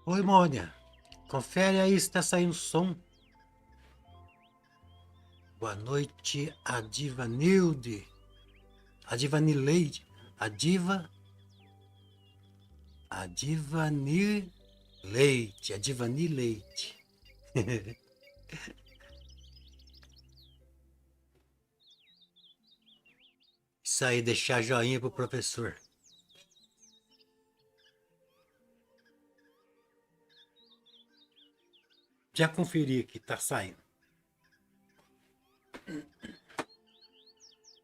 Oi, Mônia. Confere aí se tá saindo som. Boa noite, a Diva Nilde. A Diva Nileide. A Diva. A Diva Nileide. A Diva Nileide. Isso aí, deixar joinha pro professor. Já conferi que tá saindo.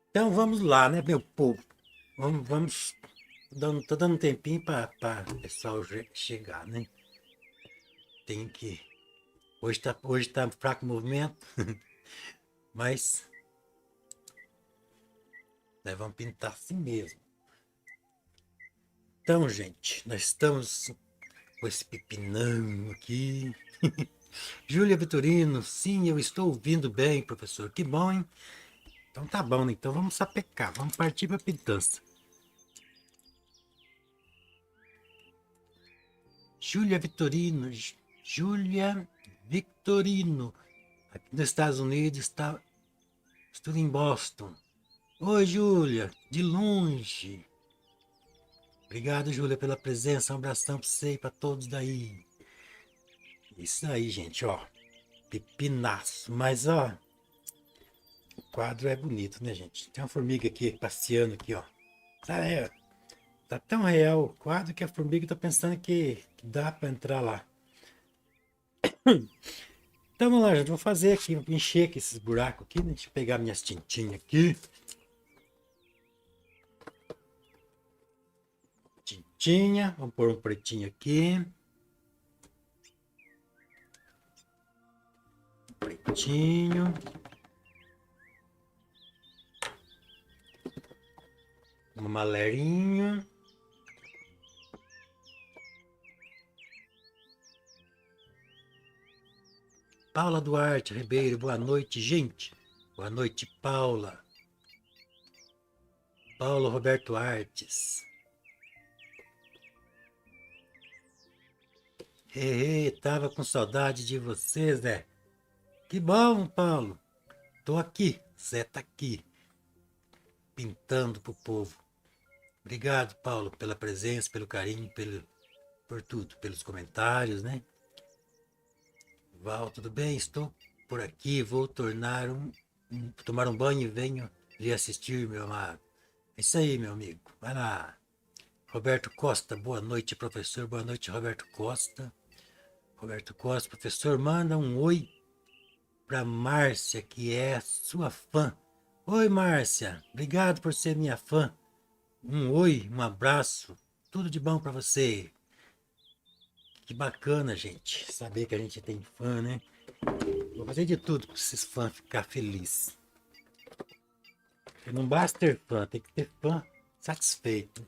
Então vamos lá, né, meu povo? Vamos tô dando um tempinho para o pessoal chegar, né? Tem que. Hoje tá fraco o movimento, mas nós vamos pintar assim mesmo. Então, gente, nós estamos com esse pepinão aqui. Júlia Vitorino, sim, eu estou ouvindo bem, professor. Que bom, hein? Então tá bom, né? Então vamos sapecar, vamos partir para a pintança. Júlia Vitorino, Júlia Victorino, aqui nos Estados Unidos, estou em Boston. Oi, Júlia, de longe. Obrigado, Júlia, pela presença. Um abração para você e para todos daí. Isso aí, gente, ó. Pepinaço. Mas, ó, o quadro é bonito, né, gente? Tem uma formiga aqui passeando aqui, ó. Tá tão real o quadro que a formiga tá pensando que dá para entrar lá. Então vamos lá, gente. Vou fazer aqui, vou encher aqui esses buracos aqui. Deixa eu pegar minhas tintinhas aqui. Tintinha. Vamos pôr um pretinho aqui. Pretinho. Um malerinho. Paula Duarte Ribeiro, boa noite, gente. Boa noite, Paula. Paulo Roberto Artes. Tava com saudade de você, Zé. Que bom, Paulo. Tô aqui, Zé tá aqui, pintando pro povo. Obrigado, Paulo, pela presença, pelo carinho, por tudo, pelos comentários, né? Val, tudo bem? Estou por aqui, vou tomar um banho e venho lhe assistir, meu amado. É isso aí, meu amigo. Vai lá. Roberto Costa, boa noite, professor. Boa noite, Roberto Costa. Roberto Costa, professor, manda um oi para Márcia, que é sua fã. Oi, Márcia. Obrigado por ser minha fã. Um oi, um abraço. Tudo de bom para você. Que bacana, gente. Saber que a gente tem fã, né? Vou fazer de tudo para esses fãs ficar felizes. Não basta ter fã, tem que ter fã satisfeito.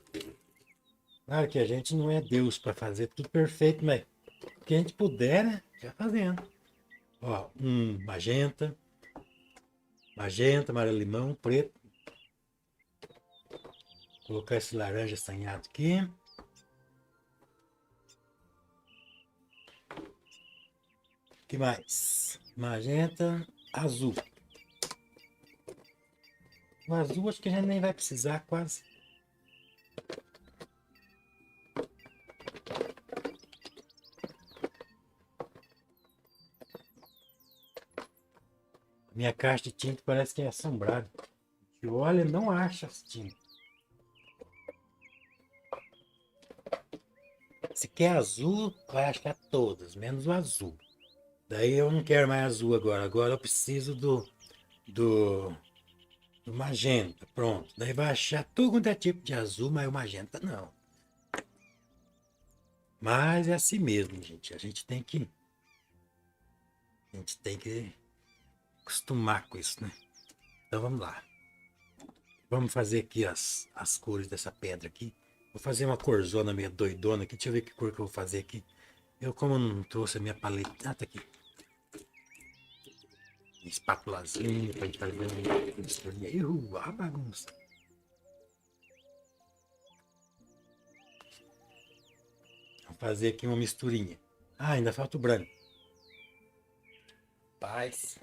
Claro que a gente não é Deus para fazer tudo perfeito, mas o que a gente puder, né? Já fazendo. Ó, magenta, amarelo limão, preto. Vou colocar esse laranja assanhado aqui. O que mais? Magenta, azul. O azul acho que a gente nem vai precisar quase. Minha caixa de tinta parece que é assombrada. E olha, não acha as tintas. Se quer azul, vai achar todas, menos o azul. Daí eu não quero mais azul agora. Agora eu preciso do, do magenta. Pronto. Daí vai achar tudo quanto é tipo de azul, mas o magenta não. Mas é assim mesmo, gente. A gente tem que acostumar com isso, né? Então vamos lá. Vamos fazer aqui as cores dessa pedra aqui. Vou fazer uma corzona meio doidona aqui. Deixa eu ver que cor que eu vou fazer aqui. Eu, como não trouxe a minha paleta. Ah, tá aqui. Espátulazinha pra gente fazer uma misturinha. A bagunça. Vamos fazer aqui uma misturinha. Ah, ainda falta o branco. Paz.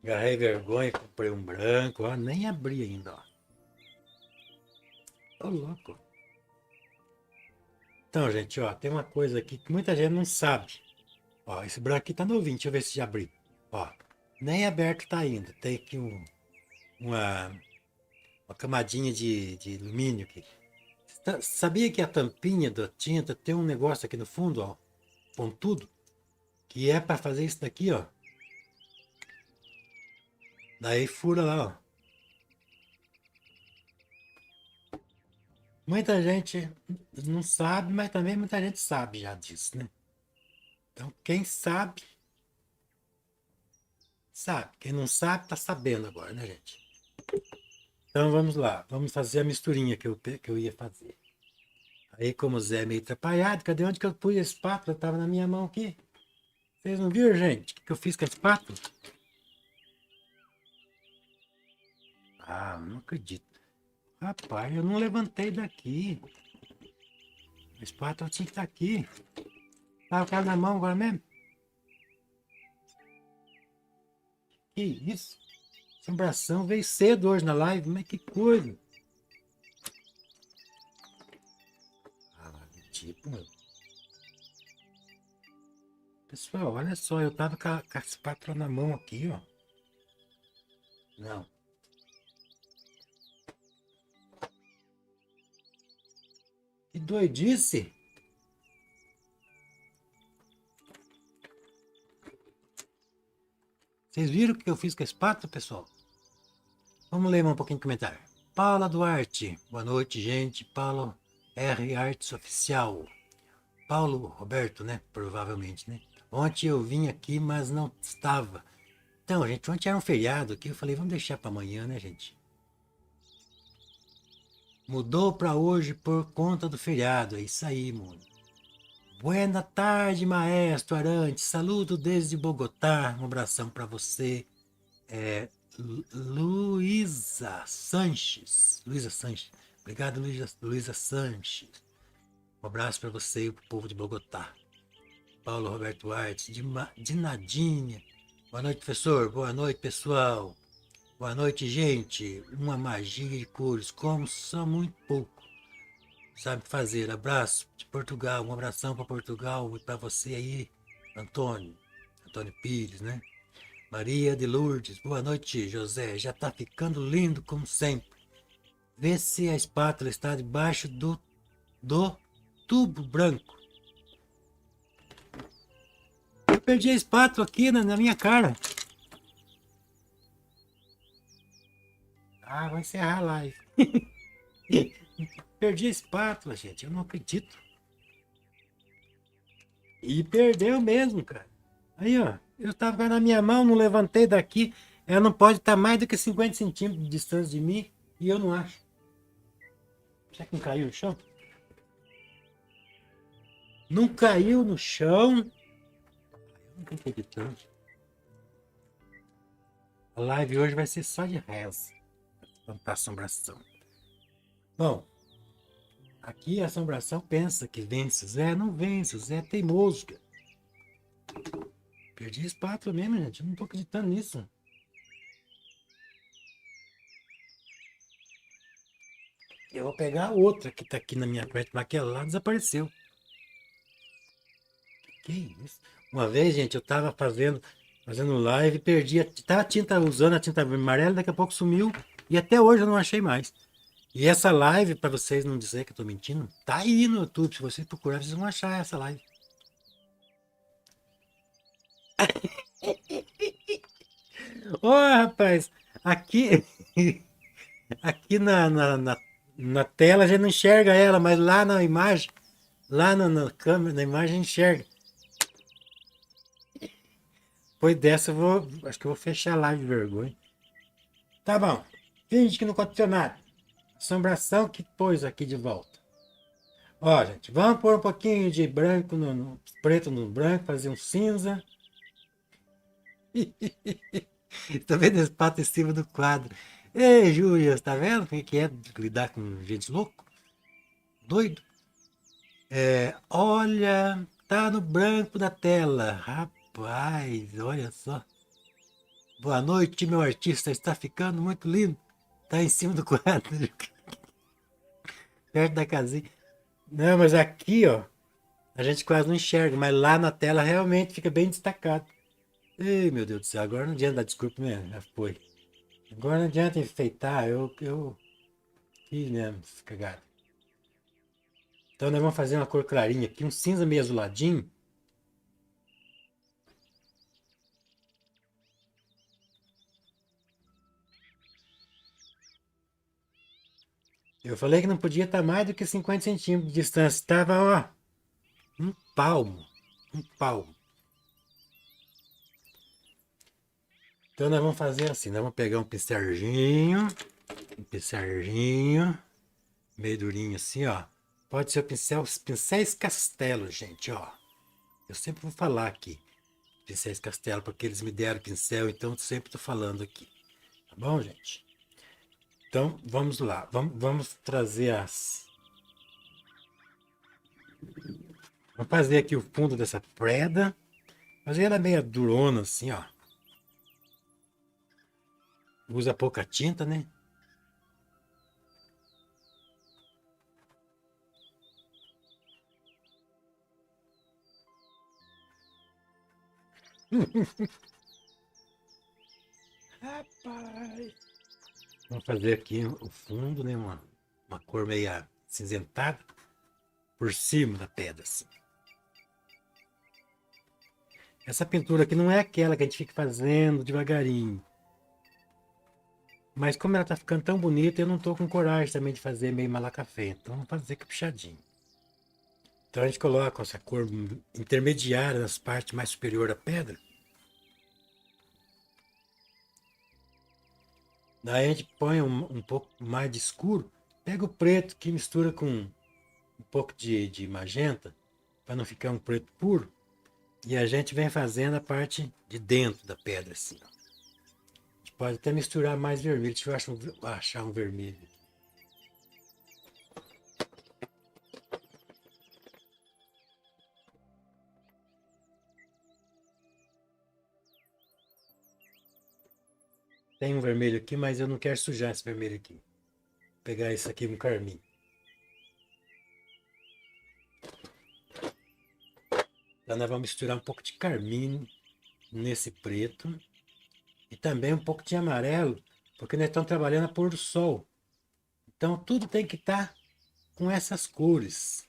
Agarrei vergonha, comprei um branco, ó, nem abri ainda, ó. Ô, louco. Então, gente, ó, tem uma coisa aqui que muita gente não sabe. Ó, esse branco aqui tá novinho, deixa eu ver se já abri. Ó, nem aberto tá ainda. Tem aqui uma, uma camadinha de alumínio aqui. Sabia que a tampinha da tinta tem um negócio aqui no fundo, ó, pontudo, que é para fazer isso daqui, ó. Daí fura lá, ó. Muita gente não sabe, mas também muita gente sabe já disso, né? Então, quem sabe, sabe. Quem não sabe, tá sabendo agora, né, gente? Então, vamos lá. Vamos fazer a misturinha que eu ia fazer. Aí, como o Zé é meio atrapalhado, cadê onde que eu pus a espátula? Tava na minha mão aqui. Vocês não viram, gente? O que eu fiz com a espátula? Ah, não acredito. Rapaz, eu não levantei daqui. A espátula tinha que estar aqui. Tava com ela na mão agora mesmo. Que isso? Assombração veio cedo hoje na live, mas que coisa. Ah, tipo, meu. Pessoal, olha só, eu tava com a espátula na mão aqui, ó. Não. Que doidice. Vocês viram o que eu fiz com a espátula, pessoal? Vamos ler um pouquinho de comentário. Paula Duarte. Boa noite, gente. Paulo R. Artes Oficial. Paulo Roberto, né? Provavelmente, né? Ontem eu vim aqui, mas não estava. Então, gente, ontem era um feriado aqui. Eu falei, vamos deixar para amanhã, né, gente? Mudou para hoje por conta do feriado. É isso aí, mano. Boa tarde, maestro Arantes. Saludo desde Bogotá. Um abração para você. É, Luísa Sanches. Luísa Sanches. Obrigado, Luísa Sanches. Um abraço para você e para o povo de Bogotá. Paulo Roberto Artes, de Nadinha. Boa noite, professor. Boa noite, pessoal. Boa noite, gente. Uma magia de cores, como só muito pouco sabe fazer. Abraço de Portugal. Um abração para Portugal e para você aí, Antônio. Antônio Pires, né? Maria de Lourdes. Boa noite, José. Já tá ficando lindo como sempre. Vê se a espátula está debaixo do tubo branco. Eu perdi a espátula aqui na minha cara. Ah, vai encerrar a live. Perdi a espátula, gente. Eu não acredito. E perdeu mesmo, cara. Aí, ó. Eu tava na minha mão, não levantei daqui. Ela não pode estar mais do que 50 centímetros de distância de mim. E eu não acho. Será que não caiu no chão? Não caiu no chão. Eu não tô acreditando. A live hoje vai ser só de reza. Pra assombração. Bom, aqui a assombração pensa que vence. O Zé não vence. O Zé é teimoso, cara. Perdi a espátula mesmo, gente. Eu não tô acreditando nisso. Eu vou pegar a outra que tá aqui na minha frente, mas aquela lá desapareceu. Que isso? Uma vez, gente, eu tava fazendo live, perdi a tinta, usando a tinta amarela, daqui a pouco sumiu e até hoje eu não achei mais. E essa live, para vocês não dizer que eu tô mentindo, tá aí no YouTube. Se vocês procurarem, vocês vão achar essa live. Ô, rapaz, aqui, aqui na tela a gente não enxerga ela, mas lá na imagem, lá na câmera, na imagem, enxerga. Depois dessa, acho que eu vou fechar a live de vergonha. Tá bom, finge que não aconteceu nada. Assombração que pôs aqui de volta. Ó, gente, vamos pôr um pouquinho de branco no preto no branco, fazer um cinza. Tô vendo esse pato em cima do quadro. Ei, Júlia, tá vendo o que é lidar com gente louco? Doido? Olha, tá no branco da tela. Rapaz, olha só. Boa noite, meu artista. Está ficando muito lindo. Tá em cima do quadro, perto da casinha. Não, mas aqui, ó, a gente quase não enxerga, mas lá na tela realmente fica bem destacado. Ei, meu Deus do céu, agora não adianta dar desculpa mesmo, já foi. Agora não adianta enfeitar, eu fiz mesmo, cagada. Então nós vamos fazer uma cor clarinha aqui, um cinza meio azuladinho. Eu falei que não podia estar mais do que 50 centímetros de distância. Estava, ó, um palmo. Um palmo. Então nós vamos fazer assim, nós vamos pegar um pincelzinho, meio durinho assim, ó. Pode ser o pincel, pincéis Castelo, gente, ó. Eu sempre vou falar aqui, pincéis Castelo, porque eles me deram pincel, então eu sempre estou falando aqui. Tá bom, gente? Então, vamos lá. Vamos trazer as... Vamos fazer aqui o fundo dessa preda. Fazer ela meio durona assim, ó. Usa pouca tinta, né? Rapaz! Vamos fazer aqui o fundo, né? Uma cor meio cinzentada por cima da pedra, assim. Essa pintura aqui não é aquela que a gente fica fazendo devagarinho. Mas como ela tá ficando tão bonita, eu não tô com coragem também de fazer meio malacafé. Então vamos fazer caprichadinho. Então a gente coloca essa cor intermediária nas partes mais superior da pedra. Daí a gente põe um pouco mais de escuro. Pega o preto que mistura com um pouco de magenta, para não ficar um preto puro. E a gente vem fazendo a parte de dentro da pedra, assim. Ó. A gente pode até misturar mais vermelho. Deixa eu achar um vermelho. Tem um vermelho aqui, mas eu não quero sujar esse vermelho aqui. Vou pegar esse aqui, um carmim. Então nós vamos misturar um pouco de carmim nesse preto. E também um pouco de amarelo, porque nós estamos trabalhando a pôr do sol. Então tudo tem que estar com essas cores.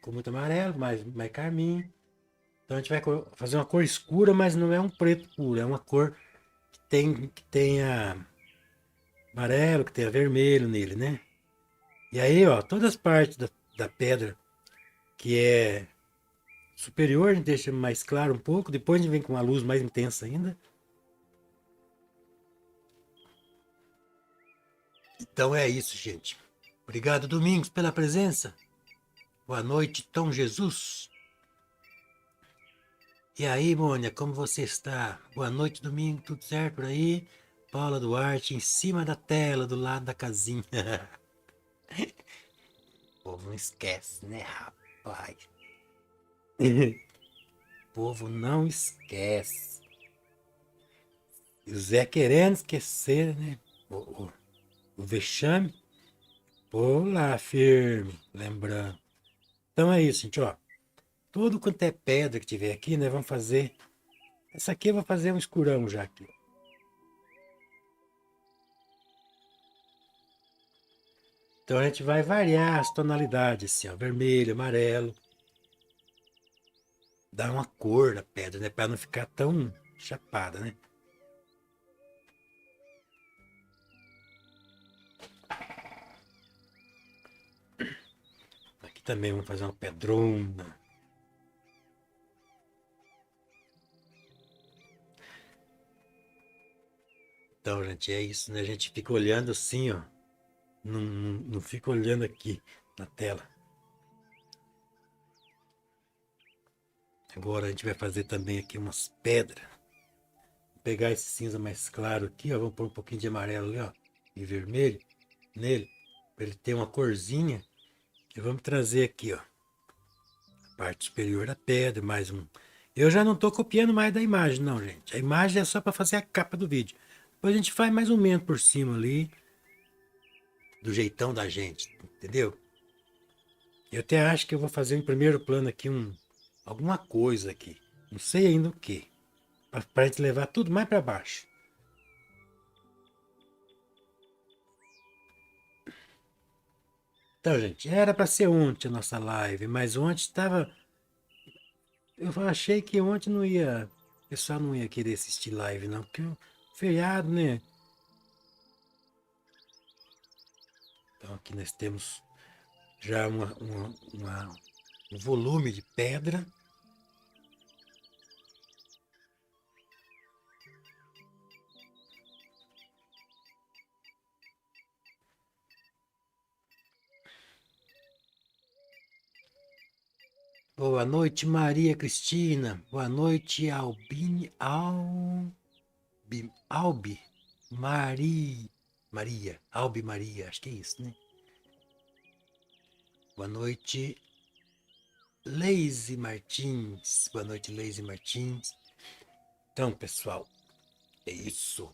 Com muito amarelo, mais carmim. Então a gente vai fazer uma cor escura, mas não é um preto puro, é uma cor que tenha amarelo, que tenha vermelho nele, né? E aí, ó, todas as partes da pedra que é superior, a gente deixa mais claro um pouco, depois a gente vem com uma luz mais intensa ainda. Então é isso, gente. Obrigado, Domingos, pela presença. Boa noite, Tom Jesus. E aí, Mônia, como você está? Boa noite, Domingo, tudo certo por aí? Paula Duarte, em cima da tela, do lado da casinha. O povo não esquece, né, rapaz? O povo não esquece. E o Zé querendo esquecer, né? O vexame. Pô lá, firme, lembrando. Então é isso, gente, ó. Tudo quanto é pedra que tiver aqui, né? Vamos fazer. Essa aqui eu vou fazer um escurão já aqui. Então a gente vai variar as tonalidades, assim, ó, vermelho, amarelo. Dar uma cor na pedra, né? Para não ficar tão chapada, né? Aqui também vamos fazer uma pedrona. Então, gente, é isso, né? A gente fica olhando assim, ó. Não fica olhando aqui na tela. Agora a gente vai fazer também aqui umas pedras. pegar esse cinza mais claro aqui, ó. Vamos pôr um pouquinho de amarelo ali, ó. E vermelho nele. Para ele ter uma corzinha. E vamos trazer aqui, ó. A parte superior da pedra, mais um. Eu já não estou copiando mais da imagem, não, gente. A imagem é só para fazer a capa do vídeo. Depois a gente faz mais um menos por cima ali. Do jeitão da gente, entendeu? Eu até acho que eu vou fazer em primeiro plano aqui alguma coisa aqui. Não sei ainda o que. Para a gente levar tudo mais para baixo. Então, gente, era para ser ontem a nossa live, mas ontem estava. Eu achei que ontem não ia. O pessoal não ia querer assistir live, não, porque o feriado, né? Então, aqui nós temos já um volume de pedra. Boa noite, Maria Cristina. Boa noite, Albine. Albi. Maria. Albi Maria. Acho que é isso, né? Boa noite, Leise Martins. Boa noite, Leise Martins. Então, pessoal, é isso.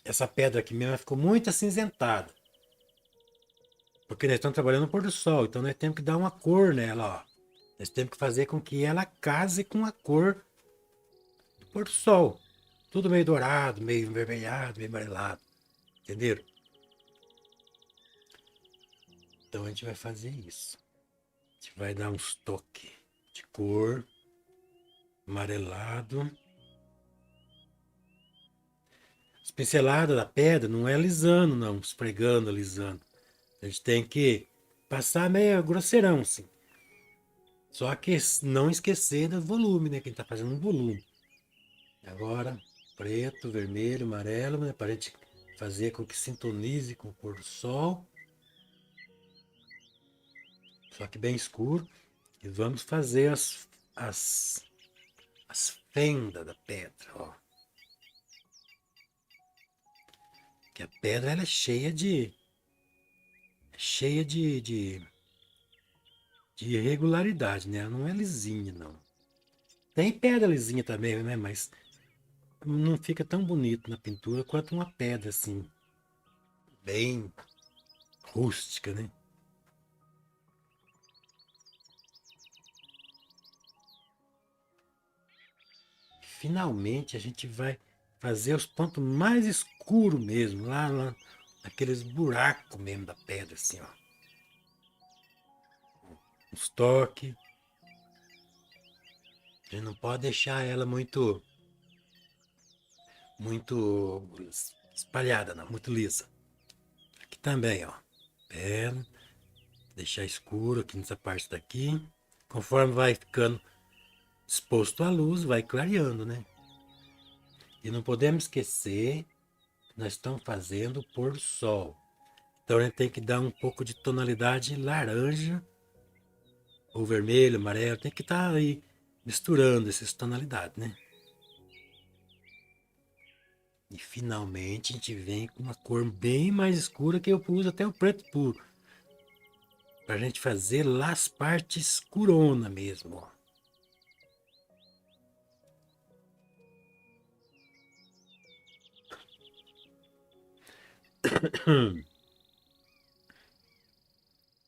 Essa pedra aqui mesmo ficou muito acinzentada. Porque nós estamos trabalhando no pôr do sol. Então nós temos que dar uma cor nela, ó. Nós temos que fazer com que ela case com a cor do pôr do sol. Tudo meio dourado, meio envermelhado, meio amarelado. Entenderam? Então a gente vai fazer isso. A gente vai dar uns toques de cor amarelado. As pinceladas da pedra não é alisando, não, esfregando, alisando. A gente tem que passar meio grosseirão, assim. Só que não esquecer do volume, né? Que a gente tá fazendo um volume. Agora, preto, vermelho, amarelo, né? Para a gente fazer com que sintonize com o pôr do sol. Só que bem escuro. E vamos fazer as fendas da pedra, ó. Que a pedra ela é cheia de irregularidade, né? Ela não é lisinha, não. Tem pedra lisinha também, né? Mas não fica tão bonito na pintura quanto uma pedra assim, bem rústica, né? Finalmente a gente vai fazer os pontos mais escuros mesmo, lá naqueles buracos mesmo da pedra, assim, ó. Uns toques. A gente não pode deixar ela muito espalhada, não, muito lisa. Aqui também, ó. Bela. Deixar escuro aqui nessa parte daqui. Conforme vai ficando exposto à luz, vai clareando, né? E não podemos esquecer que nós estamos fazendo o pôr do sol. Então a gente tem que dar um pouco de tonalidade laranja, ou vermelho, amarelo, tem que estar aí misturando essas tonalidades, né? E finalmente a gente vem com uma cor bem mais escura que eu uso até o preto puro. Pra gente fazer lá as partes escurona mesmo, ó.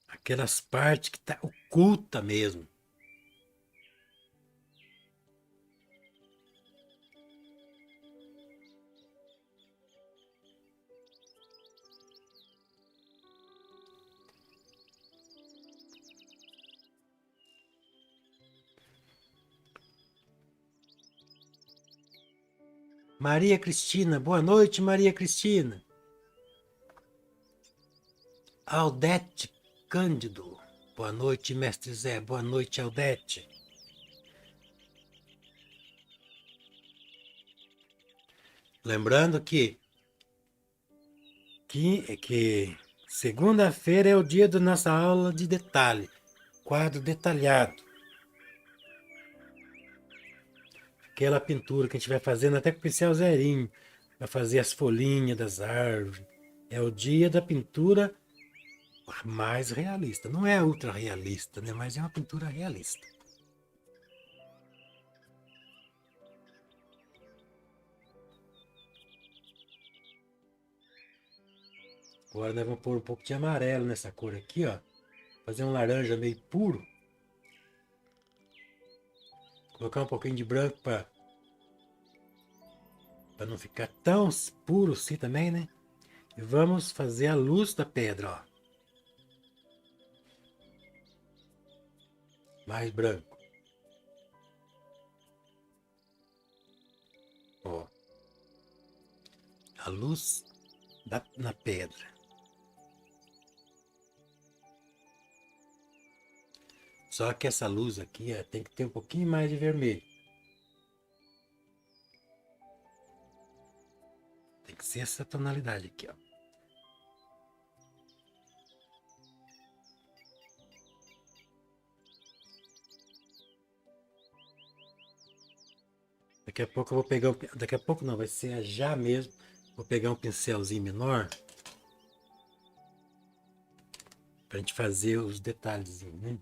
Aquelas partes que tá oculta mesmo. Maria Cristina, boa noite, Maria Cristina. Aldete Cândido, boa noite, mestre Zé, boa noite, Aldete. Lembrando que segunda-feira é o dia da nossa aula de detalhe, quadro detalhado. aquela pintura que a gente vai fazendo até com o pincel zerinho, vai fazer as folhinhas das árvores. É o dia da pintura mais realista. Não é ultra realista, né? Mas é uma pintura realista. Agora nós vamos pôr um pouco de amarelo nessa cor aqui, ó. Fazer um laranja meio puro. Colocar um pouquinho de branco para não ficar tão puro assim também, né? E vamos fazer a luz da pedra, ó. Mais branco. Ó. A luz na pedra. Só que essa luz aqui ó, tem que ter um pouquinho mais de vermelho. Tem que ser essa tonalidade aqui, ó. Daqui a pouco eu vou pegar, daqui a pouco não, vai ser já mesmo. Vou pegar um pincelzinho menor pra gente fazer os detalhezinhos, né?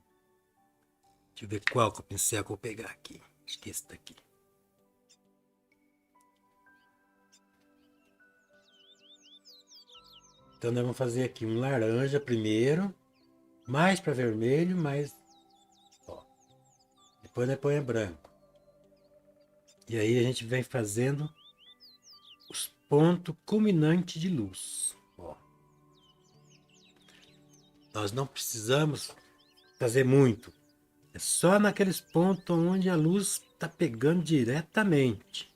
Deixa eu ver qual que é o pincel que eu vou pegar aqui. Acho que esse daqui. Então nós vamos fazer aqui um laranja primeiro, mais para vermelho, mais, ó. Depois nós põe branco. E aí a gente vem fazendo os pontos culminantes de luz. Ó. Nós não precisamos fazer muito. É só naqueles pontos onde a luz está pegando diretamente.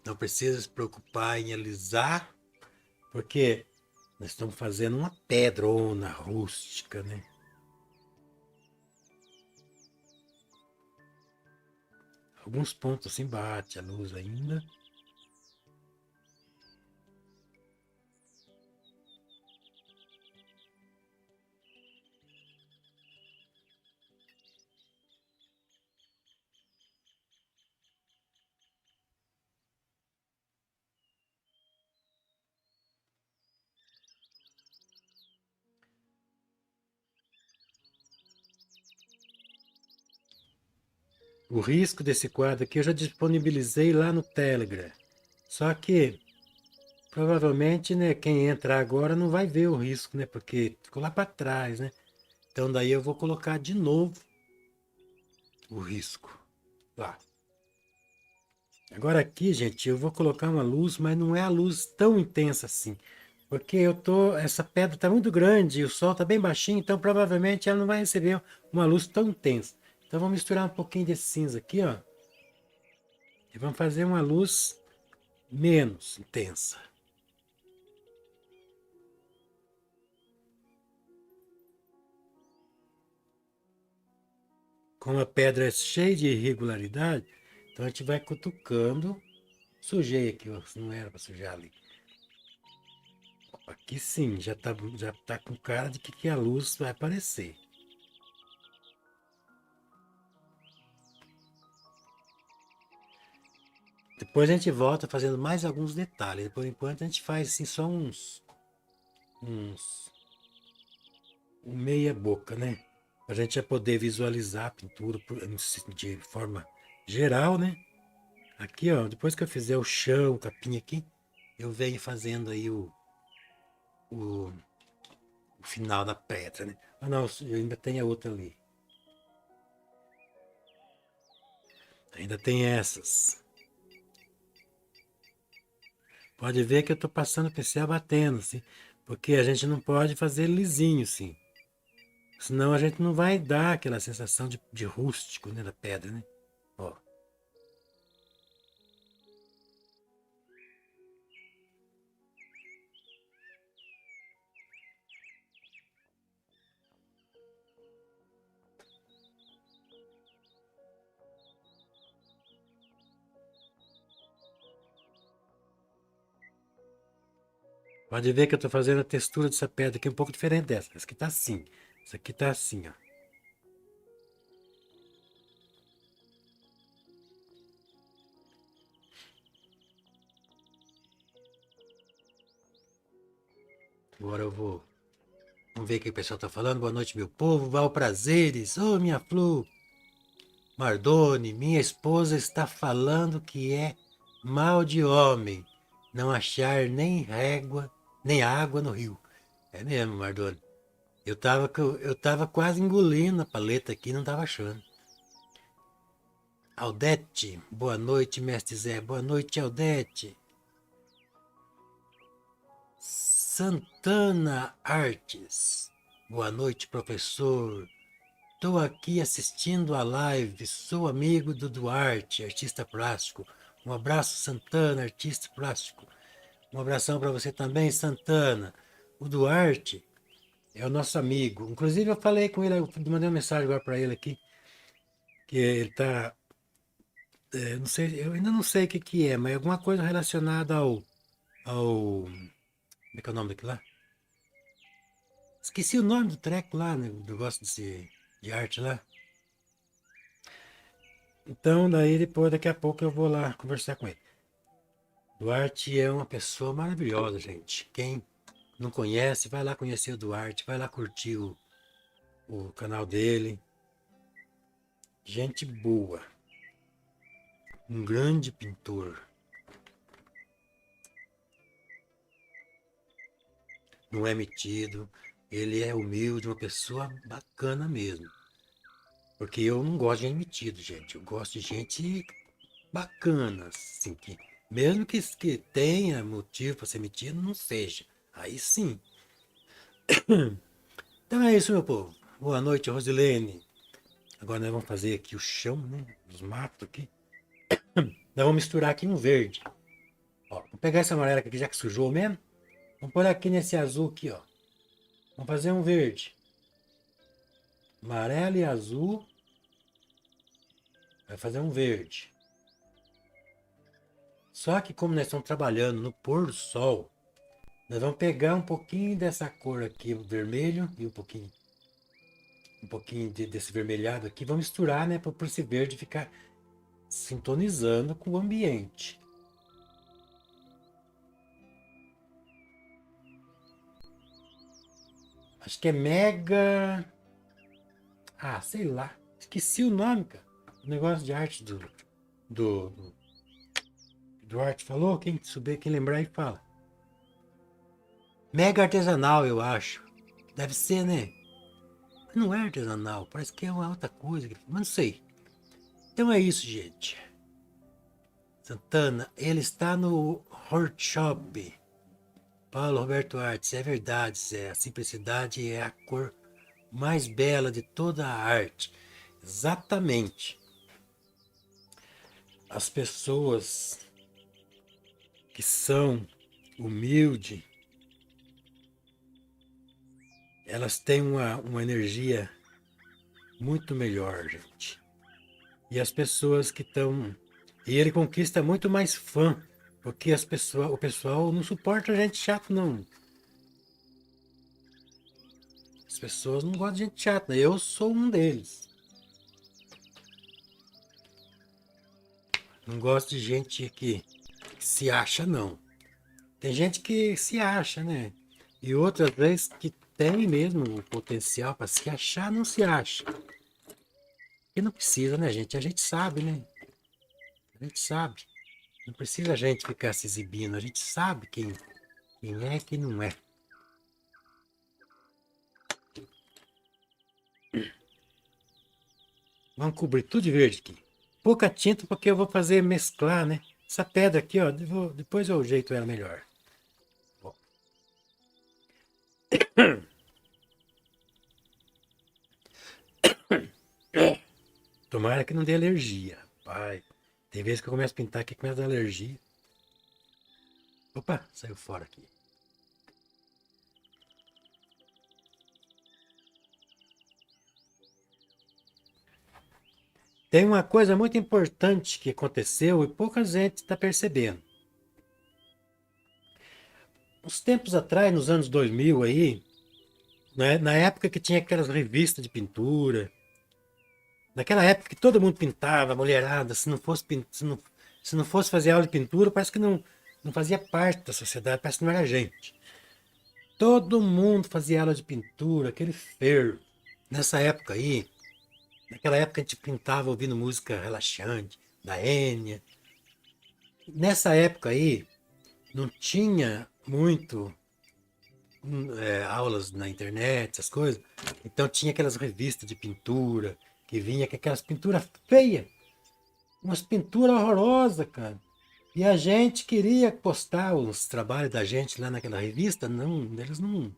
Não precisa se preocupar em alisar, porque nós estamos fazendo uma pedrona rústica, né? Alguns pontos assim bate a luz ainda. O risco desse quadro aqui eu já disponibilizei lá no Telegram. Só que provavelmente, né, quem entrar agora não vai ver o risco, né, porque ficou lá para trás, né? Então daí eu vou colocar de novo o risco lá. Agora aqui, gente, eu vou colocar uma luz, mas não é a luz tão intensa assim. Porque essa pedra está muito grande e o sol está bem baixinho, então provavelmente ela não vai receber uma luz tão intensa. Então vamos misturar um pouquinho desse cinza aqui, ó. E vamos fazer uma luz menos intensa. Como a pedra é cheia de irregularidade, então a gente vai cutucando. Sujei aqui, ó, não era para sujar ali. Aqui sim, já tá com cara de que a luz vai aparecer. Depois a gente volta fazendo mais alguns detalhes. Por enquanto a gente faz assim só uns meia boca, né? Para a gente já poder visualizar a pintura de forma geral, né? Aqui, ó, depois que eu fizer o chão, o capim aqui, eu venho fazendo aí o, o final da pedra, né? Ah, não, ainda tem a outra ali. Ainda tem essas. Pode ver que eu estou passando o pincel batendo, assim, porque a gente não pode fazer lisinho, assim. Senão a gente não vai dar aquela sensação de rústico, né, da pedra, né? Ó. Pode ver que eu tô fazendo a textura dessa pedra aqui um pouco diferente dessa. Essa aqui tá assim. Essa aqui tá assim, ó. Agora eu vou. Vamos ver o que o pessoal tá falando. Boa noite, meu povo. Val Prazeres. Ô, minha Flu. Mardoni, minha esposa está falando que é mal de homem não achar nem régua, nem água no rio. É mesmo, Mardoni. Eu tava quase engolindo a paleta aqui e não tava achando. Aldete, boa noite, mestre Zé. Boa noite, Aldete. Santana Artes. Boa noite, professor. Estou aqui assistindo a live. Sou amigo do Duarte, artista plástico. Um abraço, Santana, artista plástico. Um abração para você também, Santana. O Duarte é o nosso amigo. Inclusive, eu falei com ele, eu mandei uma mensagem agora para ele aqui, que ele está. Não sei, eu ainda não sei o que, que é, mas é alguma coisa relacionada ao. Como é que é o nome daquilo lá? Esqueci o nome do treco lá, né? Do negócio de arte lá. Então, daí depois, daqui a pouco, eu vou lá conversar com ele. Duarte é uma pessoa maravilhosa, gente. Quem não conhece, vai lá conhecer o Duarte, vai lá curtir o canal dele. Gente boa. Um grande pintor. Não é metido. Ele é humilde, uma pessoa bacana mesmo. Porque eu não gosto de gente metido, gente. Eu gosto de gente bacana, assim, que mesmo que tenha motivo para ser metido, não seja. Aí sim. Então é isso, meu povo. Boa noite, Rosilene. Agora nós vamos fazer aqui o chão, né? Os matos aqui. Nós vamos misturar aqui um verde. Ó, vamos pegar essa amarela aqui, já que sujou mesmo. Vamos pôr aqui nesse azul aqui, ó. Vamos fazer um verde. Amarelo e azul. Vai fazer um verde. Só que como nós estamos trabalhando no pôr do sol, nós vamos pegar um pouquinho dessa cor aqui, o vermelho, e um pouquinho desse vermelhado aqui. Vamos misturar, né? Para esse verde ficar sintonizando com o ambiente. Acho que é Mega. Ah, sei lá. Esqueci o nome, cara. O negócio de arte do Duarte falou. Quem souber, quem lembrar aí fala. Mega artesanal, eu acho. Deve ser, né? Mas não é artesanal. Parece que é uma outra coisa. Mas não sei. Então é isso, gente. Santana, ele está no Hort Shop. Paulo Roberto Artes, é verdade, Zé. A simplicidade é a cor mais bela de toda a arte. Exatamente. As pessoas que são humildes, elas têm uma energia muito melhor, gente. E as pessoas que estão. E ele conquista muito mais fã, porque o pessoal não suporta gente chata, não. As pessoas não gostam de gente chata, eu sou um deles. Não gosto de gente que se acha, não. Tem gente que se acha, né? E outras vezes que tem mesmo o potencial para se achar, não se acha. E não precisa, né, gente? A gente sabe, né? A gente sabe. Não precisa a gente ficar se exibindo. A gente sabe quem é e quem não é. Vamos cobrir tudo de verde aqui. Pouca tinta porque eu vou fazer mesclar, né? Essa pedra aqui, ó, depois eu ajeito ela melhor. Ó. Tomara que não dê alergia. Pai, tem vezes que eu começo a pintar aqui e começa a dar alergia. Opa, saiu fora aqui. Tem uma coisa muito importante que aconteceu e pouca gente está percebendo. uns tempos atrás, nos anos 2000 aí, né, na época que tinha aquelas revistas de pintura, naquela época que todo mundo pintava, mulherada, se não fosse fazer aula de pintura, parece que não fazia parte da sociedade, parece que não era gente. Todo mundo fazia aula de pintura, aquele fervo. Nessa época aí, naquela época a gente pintava ouvindo música relaxante, da Enya. Nessa época aí, não tinha muito aulas na internet, essas coisas. Então tinha aquelas revistas de pintura, que vinha com aquelas pinturas feias, umas pinturas horrorosas, cara. E a gente queria postar os trabalhos da gente lá naquela revista, não, eles não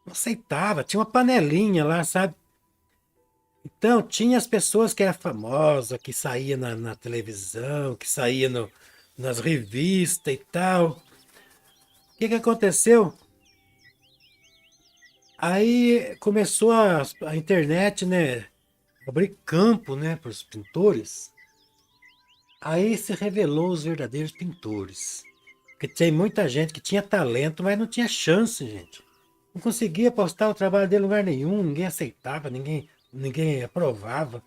aceitavam. Tinha uma panelinha lá, sabe? Então, tinha as pessoas que eram famosas, que saía na televisão, que saía nas revistas e tal. O que aconteceu? Aí começou a internet, né? Abrir campo, né, para os pintores. Aí se revelou os verdadeiros pintores. Porque tem muita gente que tinha talento, mas não tinha chance, gente. Não conseguia postar o trabalho dele em lugar nenhum, ninguém aceitava, ninguém aprovava.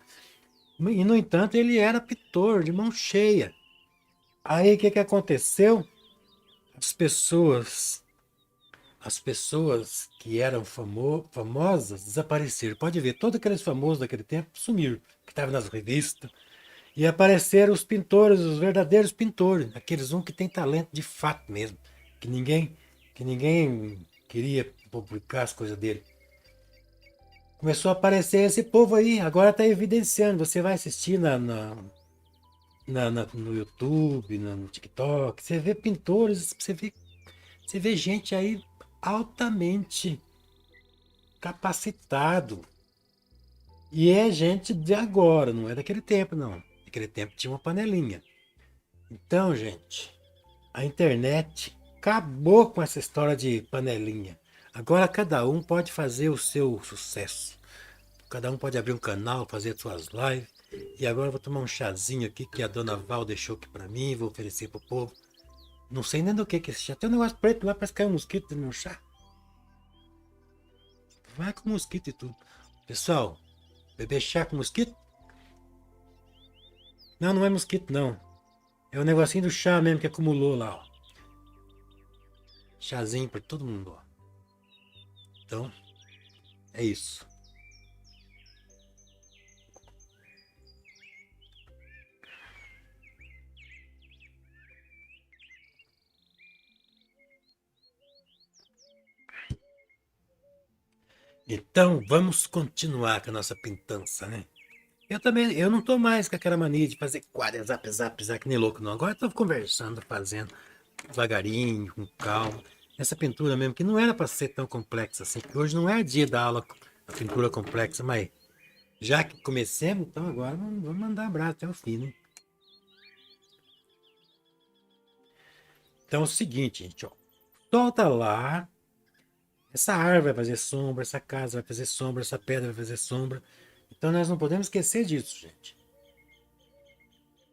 E, no entanto, ele era pintor de mão cheia. Aí o que aconteceu? As pessoas, as pessoas que eram famosas desapareceram. Pode ver, todos aqueles famosos daquele tempo sumiram, que estavam nas revistas. E apareceram os pintores, os verdadeiros pintores, aqueles que tem talento de fato mesmo, que ninguém queria publicar as coisas dele. Começou a aparecer esse povo aí, agora está evidenciando. Você vai assistir no YouTube, no TikTok, você vê pintores, você vê gente aí altamente capacitado. E é gente de agora, não é daquele tempo, não. Naquele tempo tinha uma panelinha. Então, gente, a internet acabou com essa história de panelinha. Agora cada um pode fazer o seu sucesso. Cada um pode abrir um canal, fazer suas lives. E agora eu vou tomar um chazinho aqui que a dona Val deixou aqui pra mim, vou oferecer pro povo. Não sei nem do que é esse chá. Tem um negócio preto lá, parece que caiu um mosquito no meu chá. Vai com mosquito e tudo. Pessoal, beber chá com mosquito? Não, não é mosquito não. É o negocinho do chá mesmo que acumulou lá, ó. Chazinho pra todo mundo, ó. Então, é isso. Então, vamos continuar com a nossa pintança, né? Eu não tô mais com aquela mania de fazer quadros, zap, que nem louco, não. Agora eu tô conversando, fazendo devagarinho, com calma. Essa pintura mesmo, que não era para ser tão complexa assim, que hoje não é dia da aula, a pintura complexa, mas já que comecemos, então agora vamos mandar abraço até o fim, né? Então é o seguinte, gente, ó. Solta lá. Essa árvore vai fazer sombra, essa casa vai fazer sombra, essa pedra vai fazer sombra. Então nós não podemos esquecer disso, gente.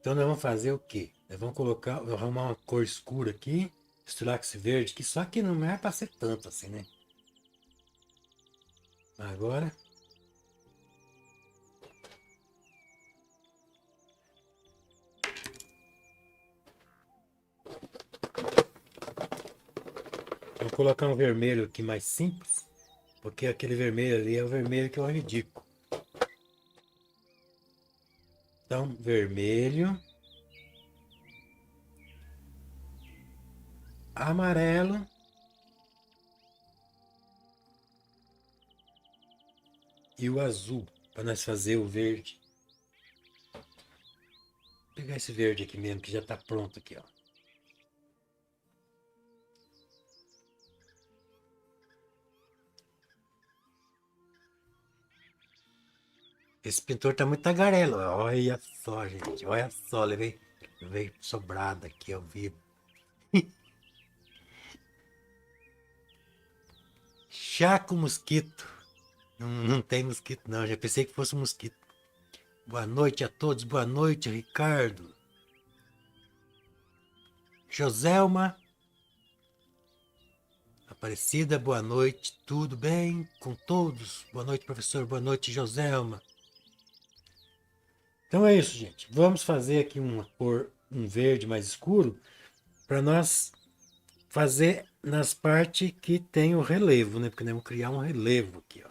Então nós vamos fazer o quê? Nós vamos vamos arrumar uma cor escura aqui, misturar com esse verde, que só que não é para ser tanto assim, né? Agora, vou colocar um vermelho aqui mais simples, porque aquele vermelho ali é o vermelho que eu indico. Então, vermelho, amarelo e o azul, para nós fazer o verde. Vou pegar esse verde aqui mesmo, que já está pronto aqui, ó. Esse pintor tá muito tagarelo. Olha só, gente. Olha só, levei sobrado aqui ao vivo. Chá com mosquito. Não tem mosquito, não. Já pensei que fosse um mosquito. Boa noite a todos. Boa noite, Ricardo. Joselma. Aparecida, boa noite, tudo bem com todos? Boa noite, professor, boa noite, Joselma. Então é isso, gente. Vamos fazer aqui uma cor, um verde mais escuro, para nós fazer nas partes que tem o relevo, né? Porque nós vamos criar um relevo aqui, ó.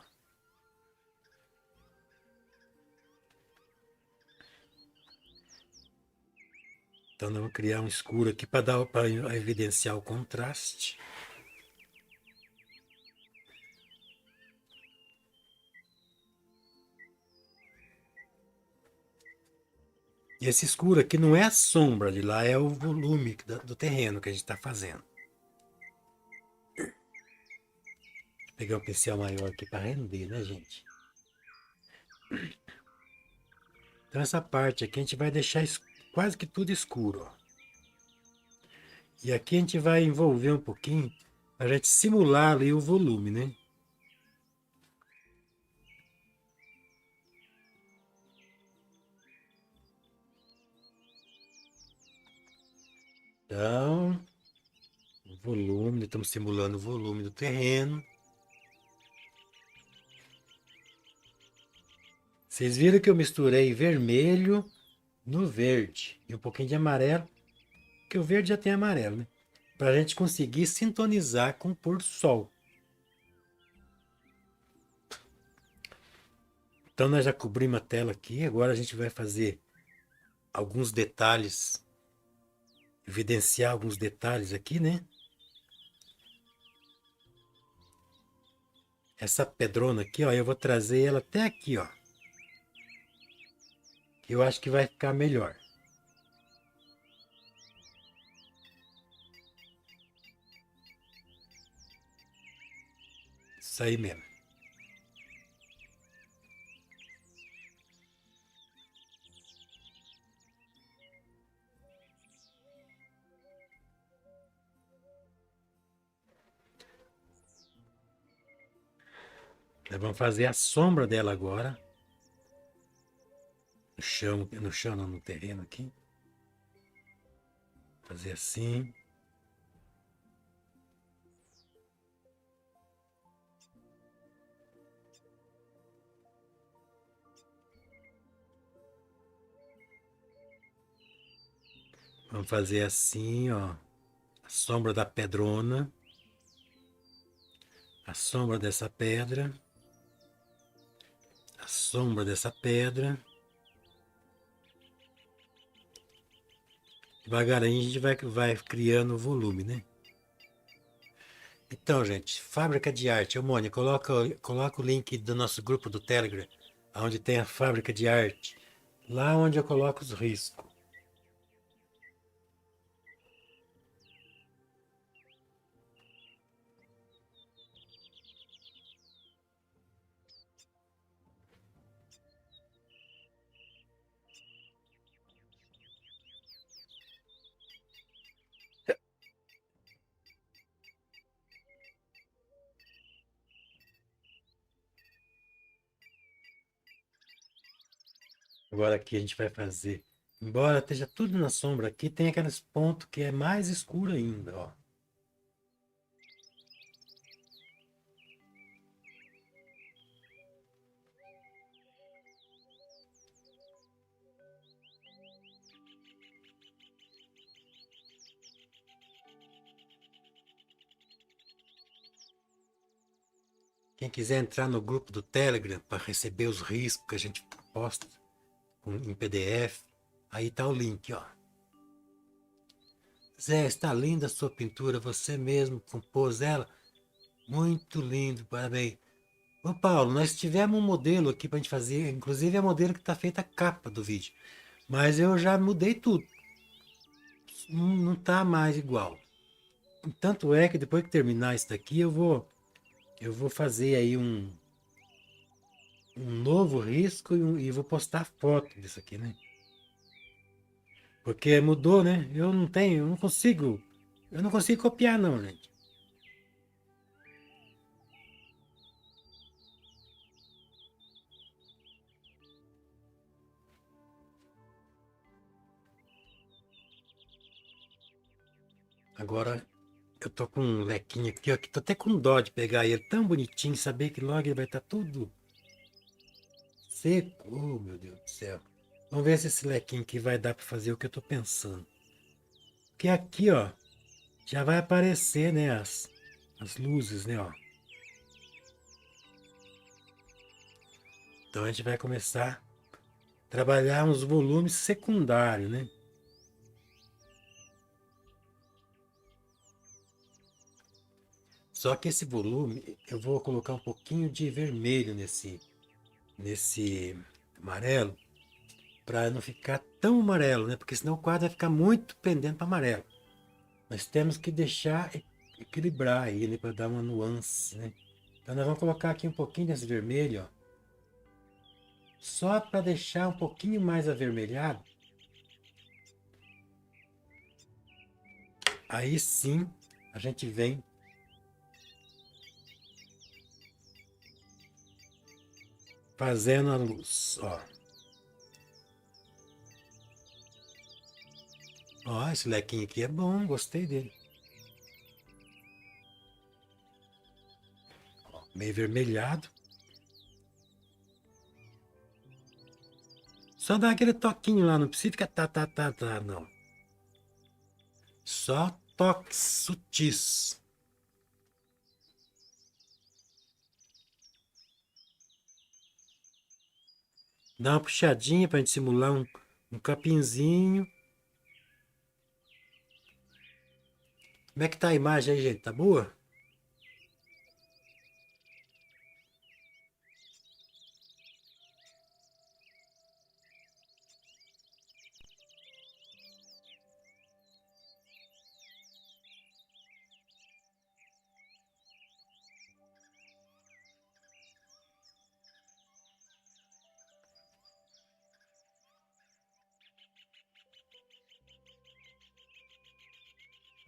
Então nós vamos criar um escuro aqui para evidenciar o contraste. E esse escuro aqui não é a sombra de lá, é o volume do terreno que a gente está fazendo. Vou pegar um pincel maior aqui para render, né, gente? Então essa parte aqui a gente vai deixar quase que tudo escuro, ó. E aqui a gente vai envolver um pouquinho para a gente simular ali o volume, né? Então, o volume, estamos simulando o volume do terreno. Vocês viram que eu misturei vermelho no verde e um pouquinho de amarelo, porque o verde já tem amarelo, né? Para a gente conseguir sintonizar com o pôr do sol. Então nós já cobrimos a tela aqui, agora a gente vai fazer alguns detalhes, evidenciar alguns detalhes aqui, né? Essa pedrona aqui, ó, eu vou trazer ela até aqui, ó. Que eu acho que vai ficar melhor. Isso aí mesmo. Nós vamos fazer a sombra dela agora. No chão não, no terreno aqui. Fazer assim. Vamos fazer assim, ó. A sombra da pedrona. A sombra dessa pedra. A sombra dessa pedra. Devagarinho a gente vai criando o volume, né? Então, gente, fábrica de arte. Ô, Mônica, coloca o link do nosso grupo do Telegram, onde tem a fábrica de arte. Lá onde eu coloco os riscos. Agora aqui a gente vai fazer. Embora esteja tudo na sombra aqui, tem aqueles pontos que é mais escuro ainda, ó. Quem quiser entrar no grupo do Telegram para receber os riscos que a gente posta em PDF, aí tá o link, ó. Zé, está linda a sua pintura, você mesmo compôs ela? Muito lindo, parabéns. Ô Paulo, nós tivemos um modelo aqui para a gente fazer, inclusive é o modelo que está feita a capa do vídeo. Mas eu já mudei tudo. Não tá mais igual. Tanto é que depois que terminar isso daqui, eu vou fazer aí um novo risco e vou postar foto disso aqui, né? Porque mudou, né? Eu não consigo copiar não, gente. Agora Eu tô com um lequinho aqui, ó, que tô até com dó de pegar ele tão bonitinho, saber que logo ele vai estar tudo seco. Oh, meu Deus do céu. Vamos ver se esse lequinho aqui vai dar para fazer o que eu tô pensando. Porque aqui, ó, já vai aparecer, né, as luzes, né, ó. Então a gente vai começar a trabalhar uns volumes secundários, né? Só que esse volume, eu vou colocar um pouquinho de vermelho nesse amarelo, para não ficar tão amarelo, né? Porque senão o quadro vai ficar muito pendendo para amarelo. Nós temos que deixar equilibrar ele para dar uma nuance, né? Então nós vamos colocar aqui um pouquinho desse vermelho, ó, só para deixar um pouquinho mais avermelhado. Aí sim a gente vem fazendo a luz, ó. Ó, esse lequinho aqui é bom, gostei dele. Ó, meio vermelhado. Só dá aquele toquinho lá, não precisa ficar tá, não. Só toques sutis. Dá uma puxadinha pra gente simular um capinzinho. Como é que tá a imagem aí, gente? Tá boa?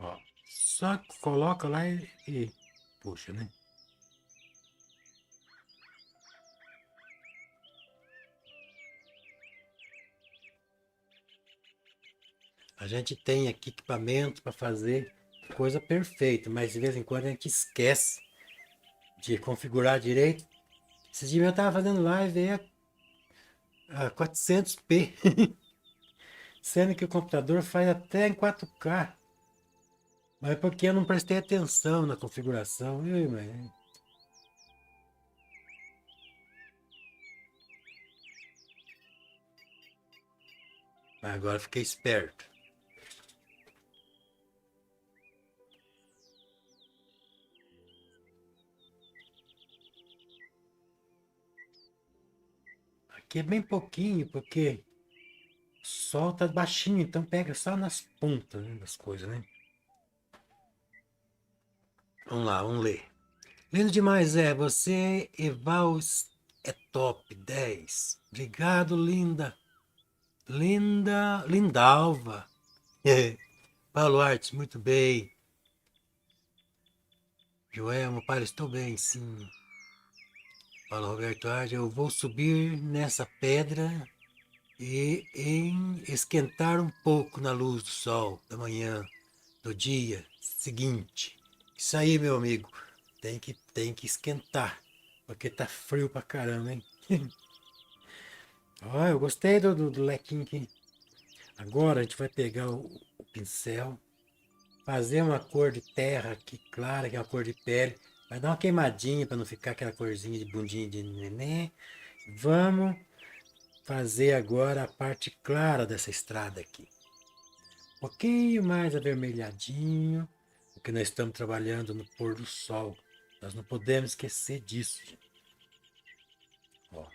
Ó, só coloca lá e puxa, né? A gente tem aqui equipamento para fazer coisa perfeita, mas de vez em quando a gente esquece de configurar direito. Esse dia eu tava fazendo live a 400p, sendo que o computador faz até em 4K. Mas é porque eu não prestei atenção na configuração. Mas agora fiquei esperto. Aqui é bem pouquinho, porque o sol tá baixinho, então pega só nas pontas, né, das coisas, né? Vamos lá, vamos ler. Lindo demais, você, Evals, é top 10. Obrigado, linda. Lindalva. Paulo Artes, muito bem. Joelma, para, estou bem, sim. Paulo Roberto Artes, eu vou subir nessa pedra e esquentar um pouco na luz do sol da manhã, do dia seguinte. Isso aí, meu amigo, tem que esquentar, porque tá frio pra caramba, hein? Ó, eu gostei do lequinho aqui. Agora a gente vai pegar o pincel, fazer uma cor de terra aqui clara, que é uma cor de pele. Vai dar uma queimadinha para não ficar aquela corzinha de bundinha de neném. Vamos fazer agora a parte clara dessa estrada aqui. Um pouquinho mais avermelhadinho, porque nós estamos trabalhando no pôr do sol. Nós não podemos esquecer disso, gente. Ó.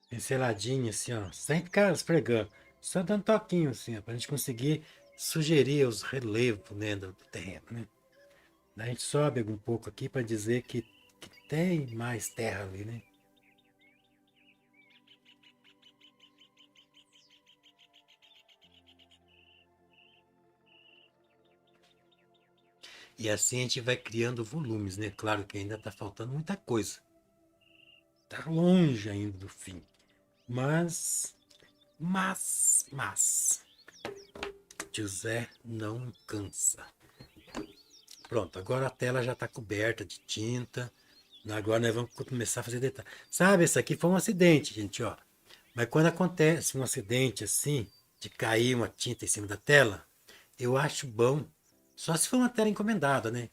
Pinceladinha assim, ó, sem ficar esfregando, só dando toquinho assim, ó, pra gente conseguir sugerir os relevos, né, do terreno, né? Daí a gente sobe um pouco aqui para dizer que tem mais terra ali, né? E assim a gente vai criando volumes, né? Claro que ainda está faltando muita coisa. Tá longe ainda do fim. Mas, José não cansa. Pronto, agora a tela já está coberta de tinta. Agora nós vamos começar a fazer detalhes. Sabe, isso aqui foi um acidente, gente, ó. Mas quando acontece um acidente assim, de cair uma tinta em cima da tela, eu acho bom. Só se for uma tela encomendada, né?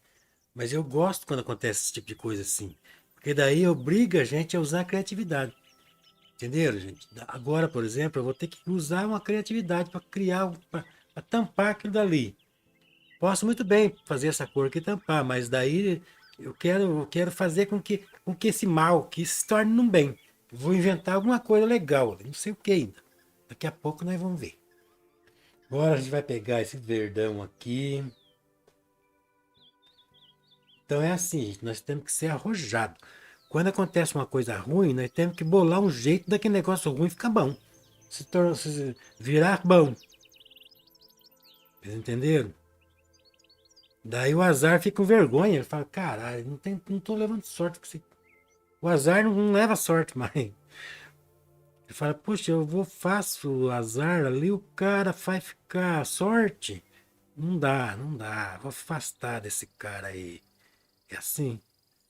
Mas eu gosto quando acontece esse tipo de coisa assim. Porque daí obriga a gente a usar a criatividade. Entenderam, gente? Agora, por exemplo, eu vou ter que usar uma criatividade para criar, para tampar aquilo dali. Posso muito bem fazer essa cor aqui e tampar, mas daí eu quero fazer com que esse mal que se torne um bem. Vou inventar alguma coisa legal, não sei o que ainda. Daqui a pouco nós vamos ver. Agora a gente vai pegar esse verdão aqui. Então é assim, gente, nós temos que ser arrojados. Quando acontece uma coisa ruim, nós temos que bolar um jeito daquele negócio ruim ficar bom. Se virar bom. Vocês entenderam? Daí o azar fica com vergonha. Ele fala, caralho, não tô levando sorte com esse. O azar não leva sorte mais. Ele fala, puxa, faço o azar ali, o cara faz ficar sorte. Não dá. Vou afastar desse cara aí. É assim.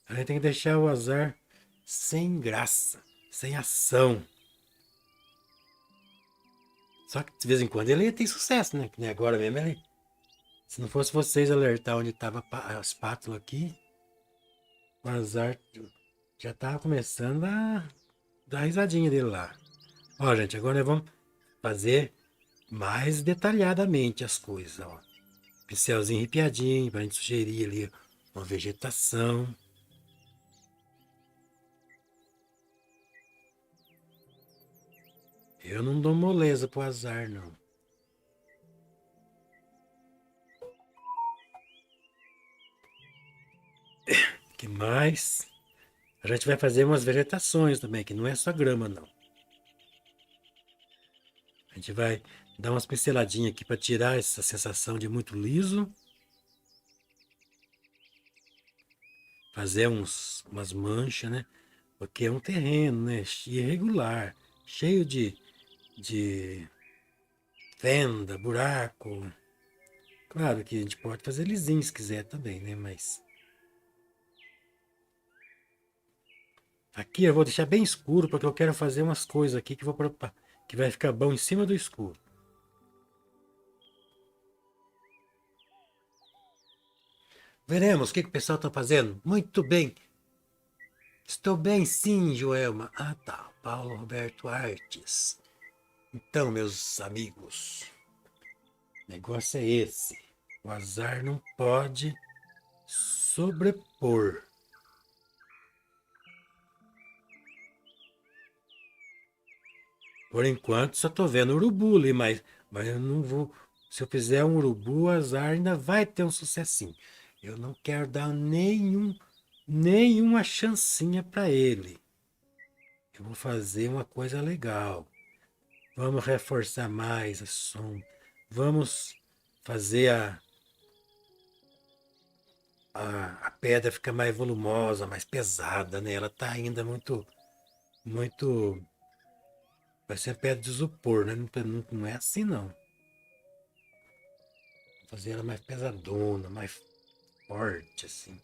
A gente tem que deixar o azar sem graça, sem ação. Só que de vez em quando ele tem sucesso, né? Que nem agora mesmo ele. Se não fosse vocês alertar onde estava a espátula aqui, o azar já tava começando a dar a risadinha dele lá. Ó, gente, agora nós vamos fazer mais detalhadamente as coisas, ó. Pincelzinho arrepiadinho, pra gente sugerir ali uma vegetação. Eu não dou moleza pro azar, não. Que mais? A gente vai fazer umas vegetações também, que não é só grama, não. A gente vai dar umas pinceladinhas aqui para tirar essa sensação de muito liso. Fazer umas manchas, né? Porque é um terreno, né? Irregular, cheio de fenda, buraco. Claro que a gente pode fazer lisinho se quiser também, né? Mas aqui eu vou deixar bem escuro porque eu quero fazer umas coisas aqui que vai ficar bom em cima do escuro. Veremos o que o pessoal está fazendo. Muito bem. Estou bem, sim, Joelma. Ah, tá. Paulo Roberto Artes. Então, meus amigos, o negócio é esse. O azar não pode sobrepor. Por enquanto, só estou vendo urubu ali, mas eu não vou. Se eu fizer um urubu, o azar ainda vai ter um sucessinho. Eu não quero dar nenhuma chancinha para ele. Eu vou fazer uma coisa legal. Vamos reforçar mais a som. Vamos fazer a pedra ficar mais volumosa, mais pesada, né? Ela tá ainda muito. Vai ser pedra de isopor, né? Não é assim, não. Vou fazer ela mais pesadona, mais forte, assim.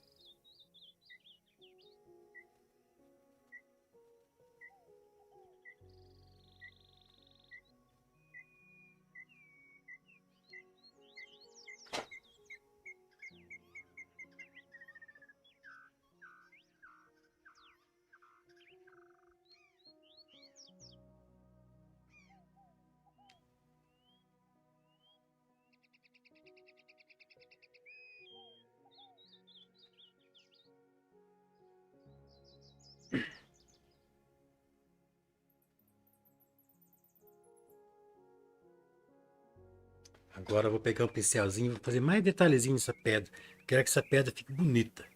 Agora eu vou pegar um pincelzinho e vou fazer mais detalhezinho nessa pedra. Quero que essa pedra fique bonita.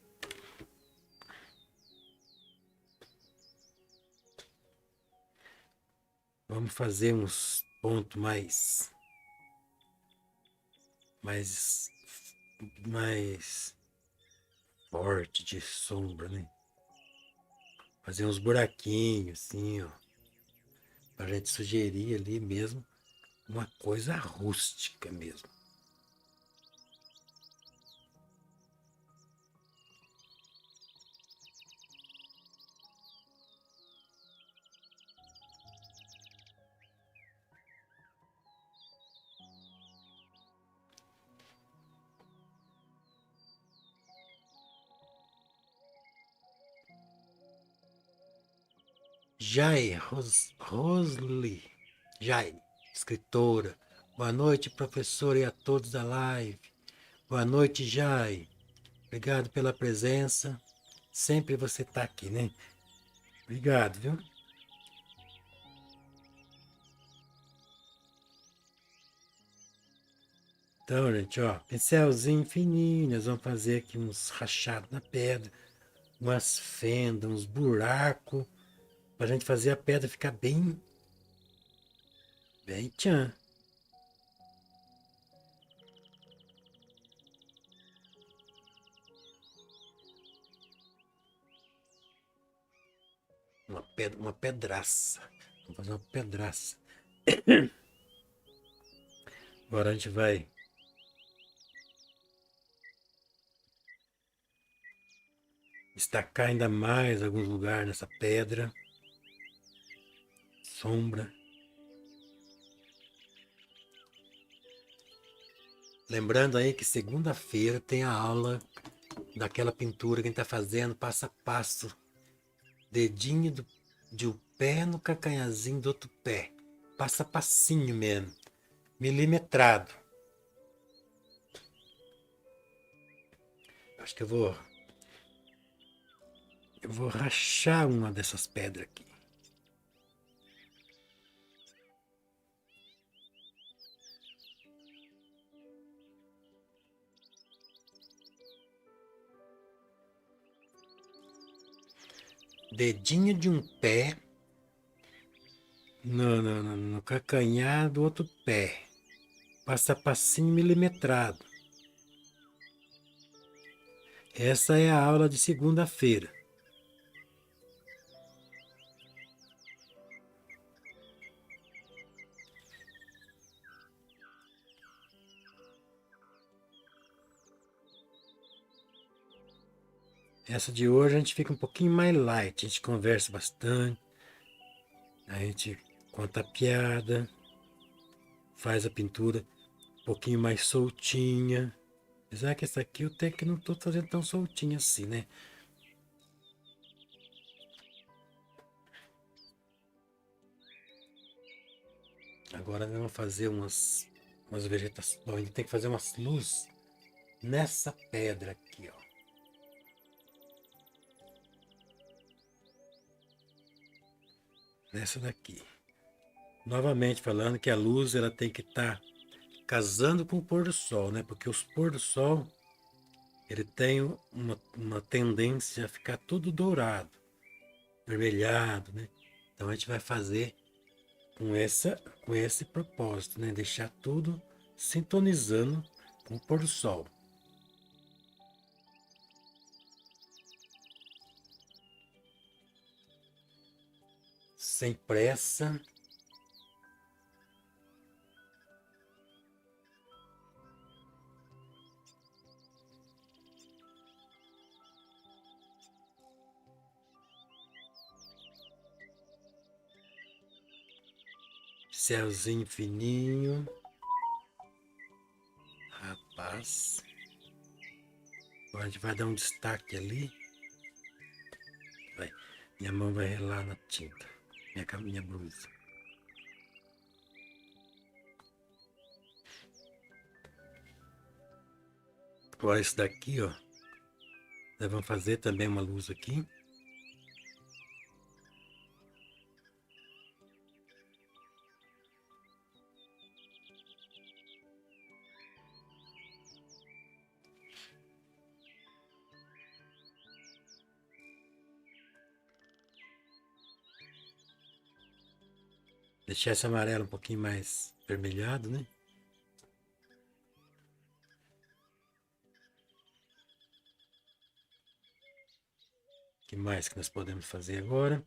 Vamos fazer uns pontos mais, mais forte de sombra, né? Fazer uns buraquinhos, assim, ó. Pra gente sugerir ali mesmo uma coisa rústica mesmo. Rosli, Jai, escritora. Boa noite, professora, e a todos da live. Boa noite, Jai. Obrigado pela presença. Sempre você tá aqui, né? Obrigado, viu? Então, gente, ó, pincelzinho fininho, nós vamos fazer aqui uns rachados na pedra, umas fendas, uns buracos, pra gente fazer a pedra ficar bem tchan. Uma pedraça. Vamos fazer uma pedraça. Agora a gente vai destacar ainda mais alguns lugares nessa pedra. Sombra. Lembrando aí que segunda-feira tem a aula daquela pintura que a gente está fazendo passo a passo. Dedinho de um pé no calcanhazinho do outro pé. Passo a passinho mesmo. Milimetrado. Acho que eu vou rachar uma dessas pedras aqui. Dedinho de um pé no calcanhar do outro pé. Passo a passinho milimetrado. Essa é a aula de segunda-feira. Essa de hoje a gente fica um pouquinho mais light, a gente conversa bastante, a gente conta piada, faz a pintura um pouquinho mais soltinha. Apesar que essa aqui eu até que não estou fazendo tão soltinha assim, né? Agora nós vamos fazer umas vegetações. Bom, a gente tem que fazer umas luzes nessa pedra aqui, ó. Nessa daqui. Novamente falando que a luz ela tem que estar casando com o pôr do sol, né? Porque os pôr do sol ele tem uma tendência a ficar todo dourado, vermelhado, né? Então a gente vai fazer com esse propósito, né? Deixar tudo sintonizando com o pôr do sol. Sem pressa. Céuzinho fininho. Rapaz. Agora a gente vai dar um destaque ali. Vai. Minha mão vai relar na tinta. Minha blusa. Agora esse daqui, ó. Nós vamos fazer também uma luz aqui. Deixar esse amarelo um pouquinho mais vermelhado, né? que mais que nós podemos fazer agora?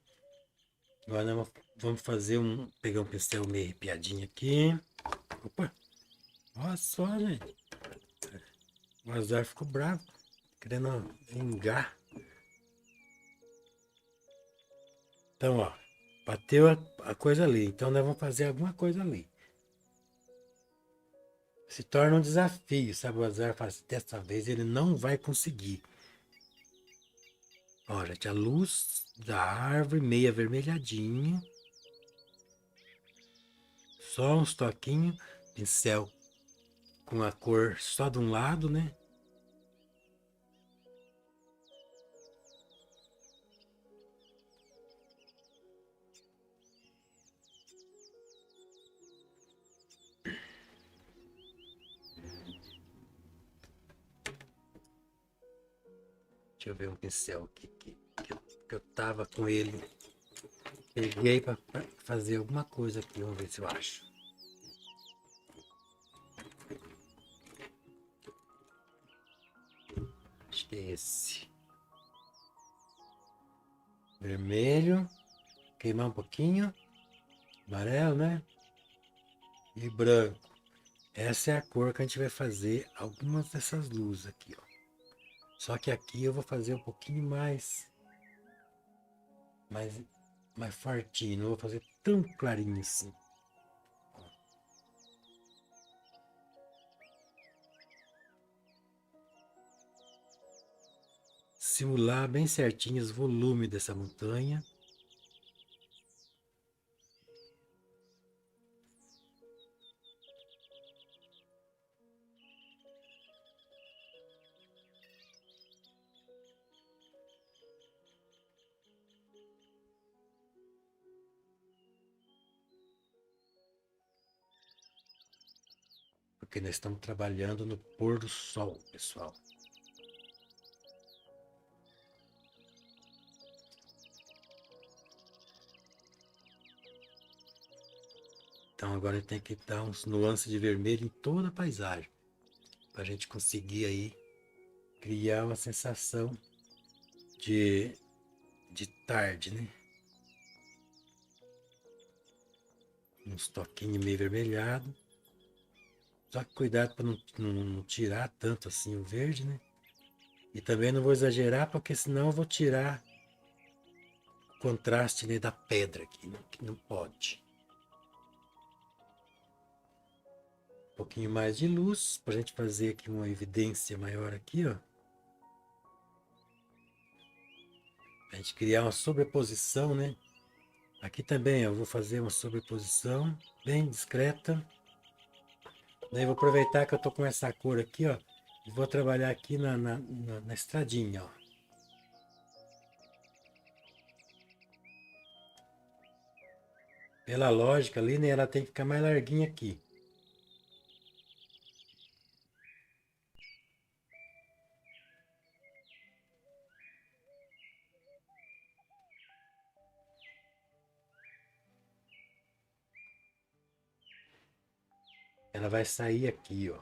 Agora nós vamos fazer pegar um pincel meio arrepiadinho aqui. Opa, olha só, gente. O azar ficou bravo, querendo vingar. Então, ó, bateu a coisa ali. Então nós vamos fazer alguma coisa ali. Se torna um desafio, sabe? O azar fala assim, dessa vez ele não vai conseguir. Ó, gente, a luz da árvore meio avermelhadinha. Só uns toquinhos, pincel com a cor só de um lado, né? Deixa eu ver um pincel aqui que eu tava com ele. Peguei para fazer alguma coisa aqui, vamos ver se eu acho. Acho que é esse. Vermelho, queimar um pouquinho. Amarelo, né? E branco. Essa é a cor que a gente vai fazer algumas dessas luzes aqui, ó. Só que aqui eu vou fazer um pouquinho mais, mais fortinho, não vou fazer tão clarinho assim. Simular bem certinho os volumes dessa montanha. Porque nós estamos trabalhando no pôr do sol, pessoal. Então agora tem que dar uns nuances de vermelho em toda a paisagem. Para a gente conseguir aí criar uma sensação de, de tarde, né? Uns toquinhos meio vermelhado. Só que cuidado para não tirar tanto assim o verde, né? E também não vou exagerar, porque senão eu vou tirar o contraste, né, da pedra aqui, né? Que não pode. Um pouquinho mais de luz, para a gente fazer aqui uma evidência maior aqui, ó. A gente criar uma sobreposição, né? Aqui também eu vou fazer uma sobreposição bem discreta. Daí vou aproveitar que eu tô com essa cor aqui, ó. E vou trabalhar aqui na estradinha, ó. Pela lógica ali, né? Ela tem que ficar mais larguinha aqui. Ela vai sair aqui, ó.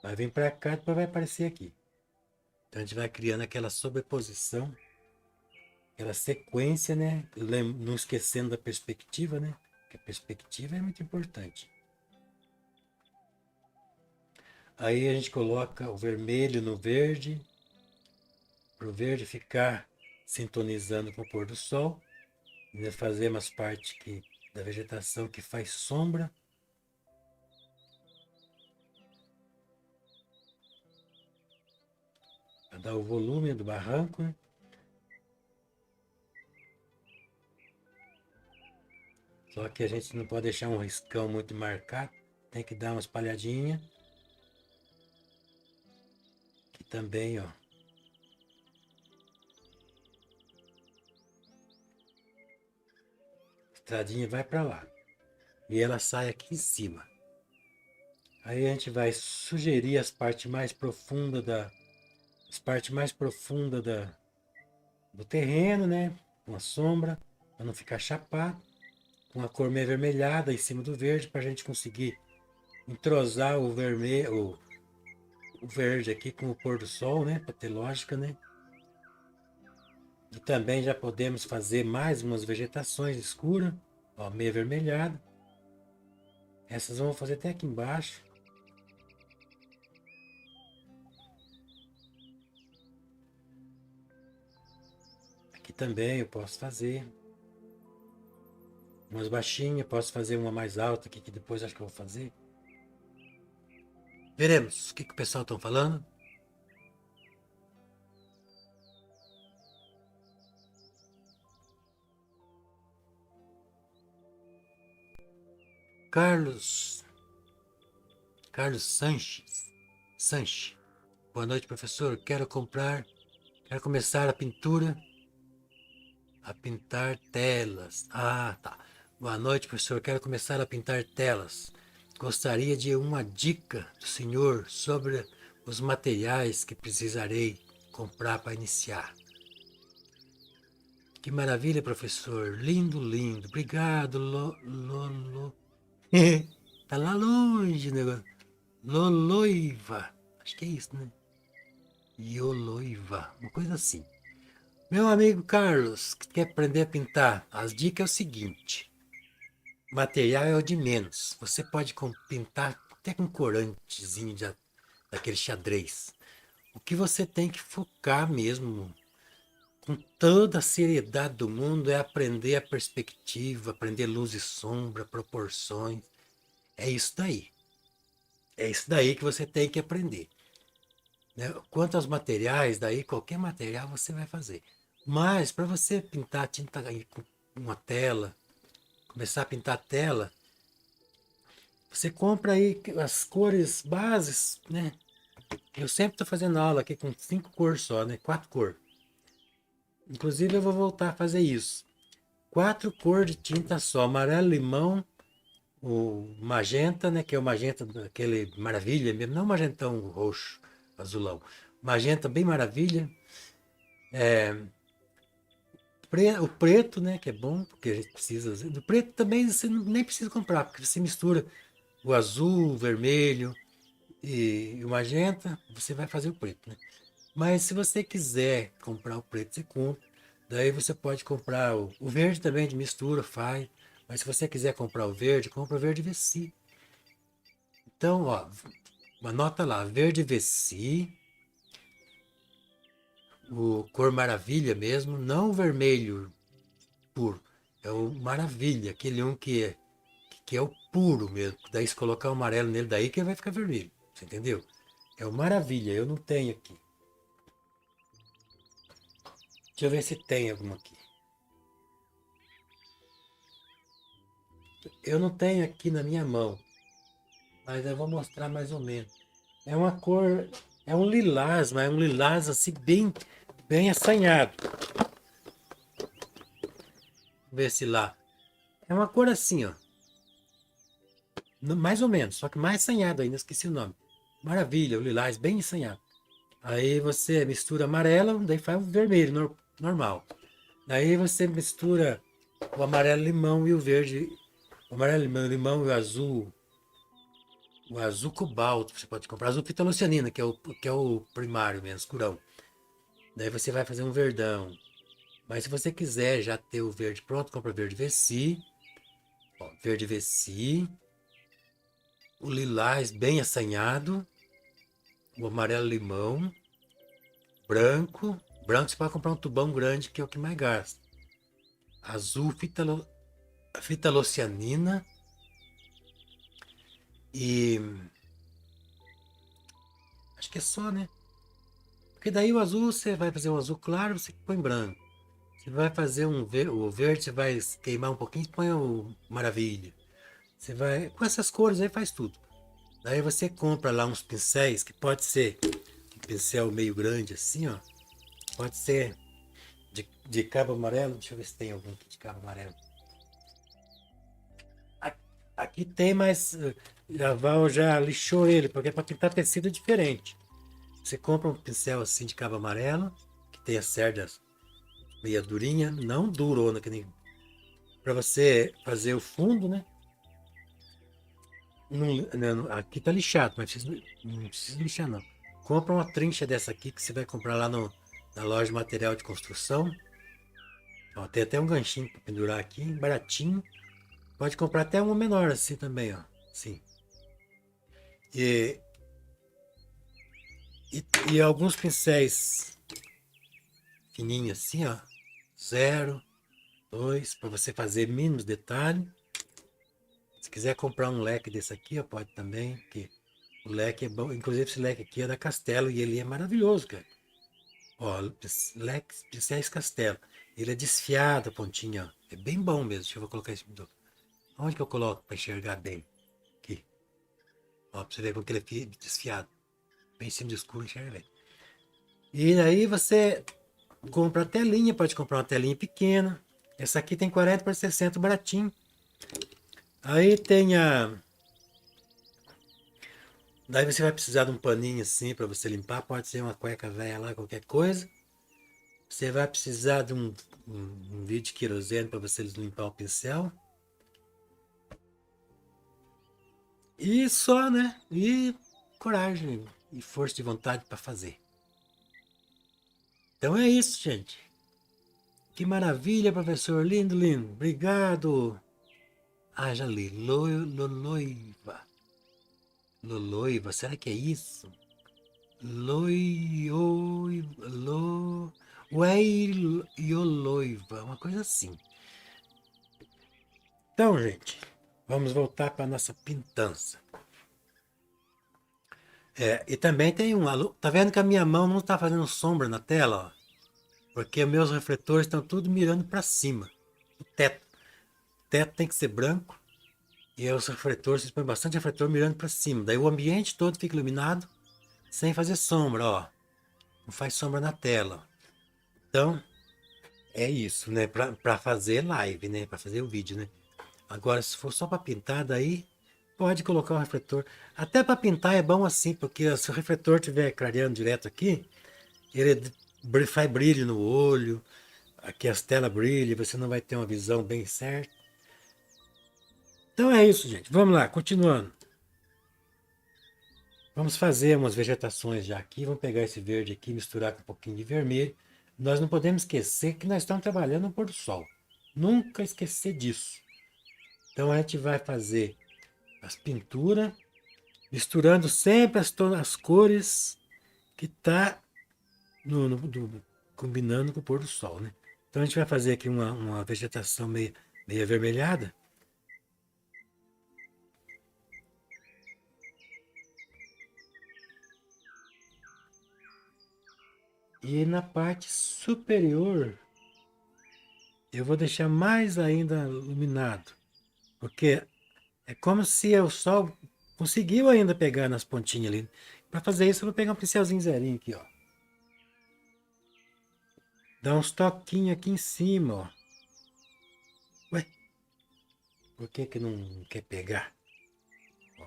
Vai vir pra cá e depois vai aparecer aqui. Então a gente vai criando aquela sobreposição, aquela sequência, né? Não esquecendo da perspectiva, né? Porque a perspectiva é muito importante. Aí a gente coloca o vermelho no verde, para o verde ficar sintonizando com o pôr do sol. E nós fazemos parte da vegetação que faz sombra. Para dar o volume do barranco, né? Só que a gente não pode deixar um riscão muito marcado. Tem que dar uma espalhadinha. Aqui também, ó. A estradinha vai para lá. E ela sai aqui em cima. Aí a gente vai sugerir as partes mais profundas do terreno, né? Com a sombra, para não ficar chapado. Com a cor meio avermelhada em cima do verde, para a gente conseguir entrosar o vermelho, o verde aqui com o pôr do sol, né? Para ter lógica, né? E também já podemos fazer mais umas vegetações escuras, ó, meio avermelhada. Essas vamos fazer até aqui embaixo. Aqui também eu posso fazer. Umas baixinhas, posso fazer uma mais alta aqui, que depois acho que eu vou fazer. Veremos o que o pessoal está falando. Carlos Sanches. Boa noite, professor. Quero começar a pintar telas. Ah, tá. Boa noite, professor. Quero começar a pintar telas. Gostaria de uma dica do senhor sobre os materiais que precisarei comprar para iniciar. Que maravilha, professor. Lindo, lindo. Obrigado, Lolo. Tá lá longe o negócio. Loloiva. Acho que é isso, né? Ioloiva. Uma coisa assim. Meu amigo Carlos, que quer aprender a pintar, as dicas é o seguinte. Material é o de menos. Você pode pintar até com corantezinho daquele xadrez. O que você tem que focar mesmo, com toda a seriedade do mundo, é aprender a perspectiva, aprender luz e sombra, proporções. É isso daí. É isso daí que você tem que aprender. Né? Quanto aos materiais, daí qualquer material você vai fazer. Mas para você pintar tinta com uma tela, começar a pintar a tela, você compra aí as cores bases, né? Eu sempre estou fazendo aula aqui com 5 cores só, né? 4 cores. Inclusive eu vou voltar a fazer isso. 4 cores de tinta só, amarelo, limão, o magenta, né? Que é o magenta daquele maravilha mesmo, não magentão roxo, azulão. Magenta bem maravilha. O preto, né? Que é bom, porque a gente precisa. Do preto também você nem precisa comprar, porque você mistura o azul, o vermelho e o magenta, você vai fazer o preto, né? Mas se você quiser comprar o preto, você compra. Daí você pode comprar o verde também de mistura, faz. Mas se você quiser comprar o verde, compra o verde Vessi. Então, ó, anota lá, verde Vessi, o cor maravilha mesmo, não o vermelho puro. É o maravilha, aquele um que é o puro mesmo. Daí se colocar o amarelo nele, daí que vai ficar vermelho. Você entendeu? É o maravilha, eu não tenho aqui. Deixa eu ver se tem alguma aqui. Eu não tenho aqui na minha mão, mas eu vou mostrar mais ou menos. É uma cor, é um lilás, mas é um lilás assim bem assanhado. Vamos ver se lá. É uma cor assim, ó. Mais ou menos, só que mais assanhado ainda, esqueci o nome. Maravilha, o lilás bem assanhado. Aí você mistura amarelo, daí faz o vermelho normal. Daí você mistura o amarelo limão e o verde. O amarelo limão e o azul. O azul cobalto, você pode comprar. Azul fitolucianina, que é o primário mesmo, escurão. Daí você vai fazer um verdão. Mas se você quiser já ter o verde pronto, compra verde Vessi. Ó, verde Vessi. O lilás bem assanhado. O amarelo limão. Branco. Branco você pode comprar um tubão grande, que é o que mais gasta. Azul fitolucianina. E acho que é só, né? Porque daí o azul, você vai fazer um azul claro, você põe branco. Você vai fazer o verde, você vai queimar um pouquinho, põe o maravilha. Você vai, com essas cores aí faz tudo. Daí você compra lá uns pincéis, que pode ser um pincel meio grande assim, ó. Pode ser de cabo amarelo, deixa eu ver se tem algum aqui de cabo amarelo. Aqui tem, mas a Val já lixou ele, porque é para pintar tecido diferente. Você compra um pincel assim de cabo amarelo, que tem as cerdas meia durinha, não durona, que nem para você fazer o fundo, né? Não, aqui tá lixado, mas não precisa lixar não. compra uma trincha dessa aqui que você vai comprar lá na loja de material de construção. Ó, tem até um ganchinho para pendurar aqui, baratinho. Pode comprar até uma menor assim também, ó. Sim. E, e alguns pincéis fininhos assim, ó. 0, 2, para você fazer mínimos detalhes. Se quiser comprar um leque desse aqui, ó, pode também, porque o leque é bom. Inclusive esse leque aqui é da Castelo e ele é maravilhoso, cara. Ó, leque pincéis Castelo. Ele é desfiado a pontinha, ó. É bem bom mesmo. Deixa eu colocar esse. Onde que eu coloco para enxergar bem? Aqui. Ó, pra você ver como que ele é desfiado. Bem em cima do escuro, enxerga bem. E aí você compra a telinha, pode comprar uma telinha pequena. Essa aqui tem 40 por 60, baratinho. Aí tem a. Daí você vai precisar de um paninho assim para você limpar. Pode ser uma cueca velha lá, qualquer coisa. Você vai precisar de um vídeo de querosene para você limpar o pincel. E só, né? E coragem e força de vontade para fazer. Então é isso, gente. Que maravilha, professor. Lindo, lindo. Obrigado. Ah, já li. Loloiva. Loloiva, será que é isso? Loioiva. Ueioloiva, uma coisa assim. Então, gente, vamos voltar para a nossa pintança. E também tem um aluno. Tá vendo que a minha mão não está fazendo sombra na tela, ó? Porque meus refletores estão tudo mirando para cima. O teto. O teto tem que ser branco. E aí os refletores, vocês põem bastante refletor mirando para cima. Daí o ambiente todo fica iluminado sem fazer sombra, ó. Não faz sombra na tela. Então, é isso, né? Para fazer live, né? Para fazer o vídeo, né? Agora, se for só para pintar, daí pode colocar o refletor. Até para pintar é bom assim, porque se o refletor estiver clareando direto aqui, ele faz brilho no olho, aqui as telas brilham, você não vai ter uma visão bem certa. Então é isso, gente. Vamos lá, continuando. Vamos fazer umas vegetações já aqui. Vamos pegar esse verde aqui, misturar com um pouquinho de vermelho. Nós não podemos esquecer que nós estamos trabalhando no pôr do sol. Nunca esquecer disso. Então a gente vai fazer as pinturas, misturando sempre as cores que está combinando com o pôr do sol, né? Então a gente vai fazer aqui uma vegetação meio avermelhada. E na parte superior eu vou deixar mais ainda iluminado, porque é como se o sol conseguiu ainda pegar nas pontinhas ali. Para fazer isso eu vou pegar um pincelzinho zerinho aqui, ó. Dá uns toquinhos aqui em cima, ó. Ué, por que que não quer pegar? Ó.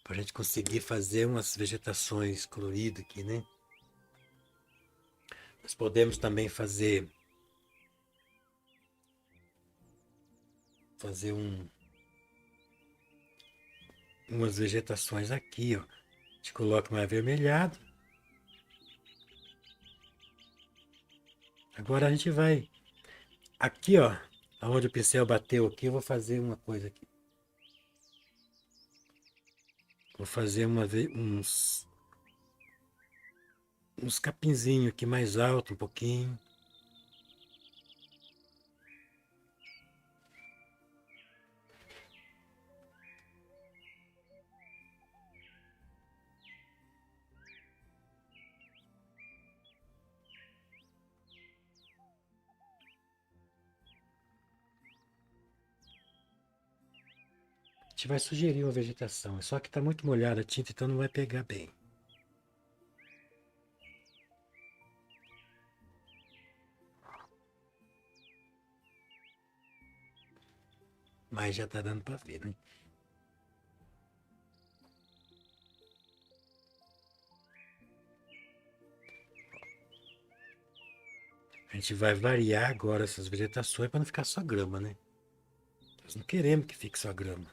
Para a gente conseguir fazer umas vegetações coloridas aqui, né? Nós podemos também fazer umas vegetações aqui, ó. A gente coloca mais avermelhado. Agora a gente vai aqui, ó, aonde o pincel bateu aqui, eu vou fazer uma coisa aqui. Vou fazer uns capinzinhos aqui mais alto um pouquinho. A gente vai sugerir uma vegetação, só que está muito molhada a tinta, então não vai pegar bem. Mas já está dando para ver, né? A gente vai variar agora essas vegetações para não ficar só grama, né? Nós não queremos que fique só grama.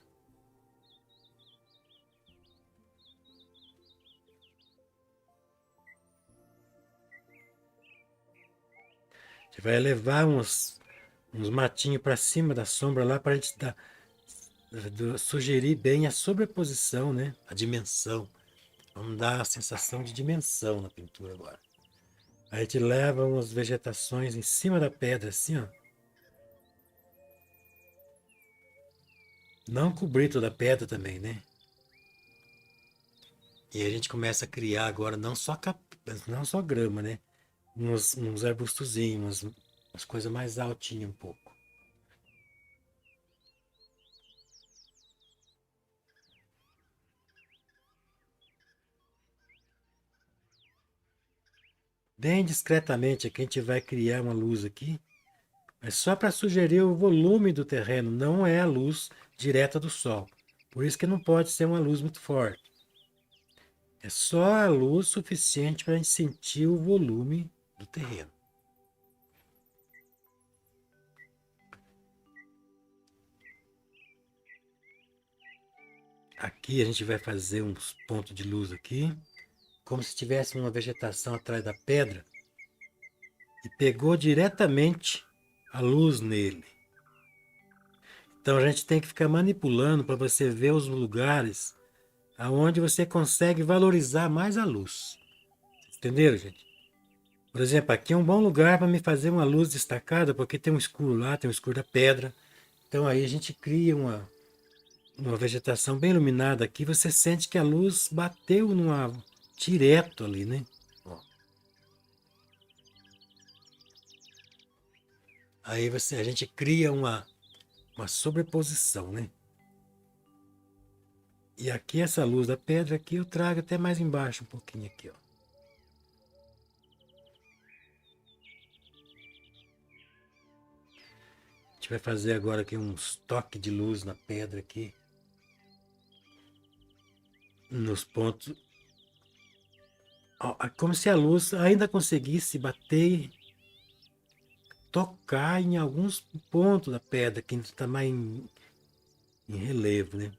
A gente vai levar uns matinhos para cima da sombra lá para a gente sugerir bem a sobreposição, né? A dimensão. Vamos dar a sensação de dimensão na pintura agora. A gente leva umas vegetações em cima da pedra, assim, ó. Não cobrir toda a pedra também, né? E a gente começa a criar agora não só grama, né? Uns arbustozinhos, umas coisas mais altinhas um pouco. Bem discretamente aqui a gente vai criar uma luz aqui. É só para sugerir o volume do terreno, não é a luz direta do sol. Por isso que não pode ser uma luz muito forte. É só a luz suficiente para a gente sentir o volume do terreno. Aqui a gente vai fazer uns pontos de luz aqui, como se tivesse uma vegetação atrás da pedra e pegou diretamente a luz nele. Então a gente tem que ficar manipulando para você ver os lugares aonde você consegue valorizar mais a luz. Entenderam, gente? Por exemplo, aqui é um bom lugar para me fazer uma luz destacada, porque tem um escuro lá, tem um escuro da pedra. Então aí a gente cria uma vegetação bem iluminada aqui, você sente que a luz bateu direto ali, né? Ó. Aí a gente cria uma sobreposição, né? E aqui essa luz da pedra aqui eu trago até mais embaixo um pouquinho aqui, ó. A gente vai fazer agora aqui uns toques de luz na pedra aqui. Nos pontos. Ó, como se a luz ainda conseguisse bater, tocar em alguns pontos da pedra que está mais em relevo, né?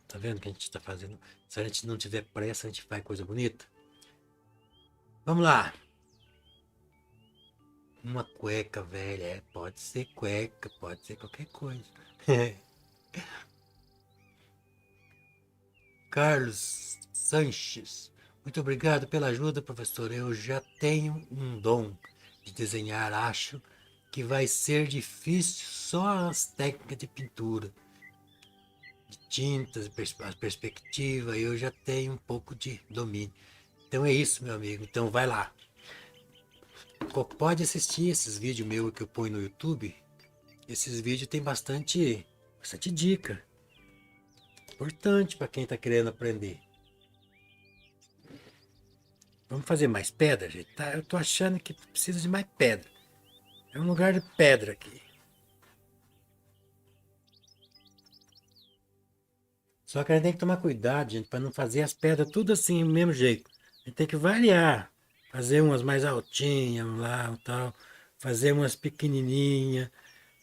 Tá vendo que a gente está fazendo? Se a gente não tiver pressa, a gente faz coisa bonita. Vamos lá. Uma cueca velha, pode ser cueca, pode ser qualquer coisa. Carlos Sanches, muito obrigado pela ajuda, professor. Eu já tenho um dom de desenhar, acho que vai ser difícil só as técnicas de pintura, de tintas, a perspectiva, eu já tenho um pouco de domínio. Então é isso, meu amigo. Então vai lá. Pode assistir esses vídeos meus que eu ponho no YouTube. Esses vídeos tem bastante dica. Importante para quem está querendo aprender. Vamos fazer mais pedra, gente? Tá, eu tô achando que precisa de mais pedra. É um lugar de pedra aqui. Só que a gente tem que tomar cuidado, gente, para não fazer as pedras tudo assim, do mesmo jeito. A gente tem que variar. Fazer umas mais altinhas lá e tal. Fazer umas pequenininhas.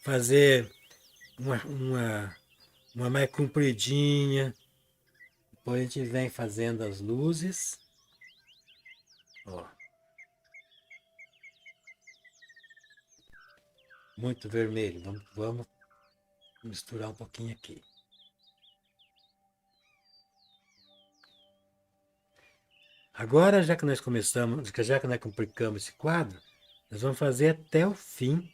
Fazer uma mais compridinha. Depois a gente vem fazendo as luzes. Ó, muito vermelho. Vamos misturar um pouquinho aqui. Agora, já que nós começamos, já que nós complicamos esse quadro, nós vamos fazer até o fim,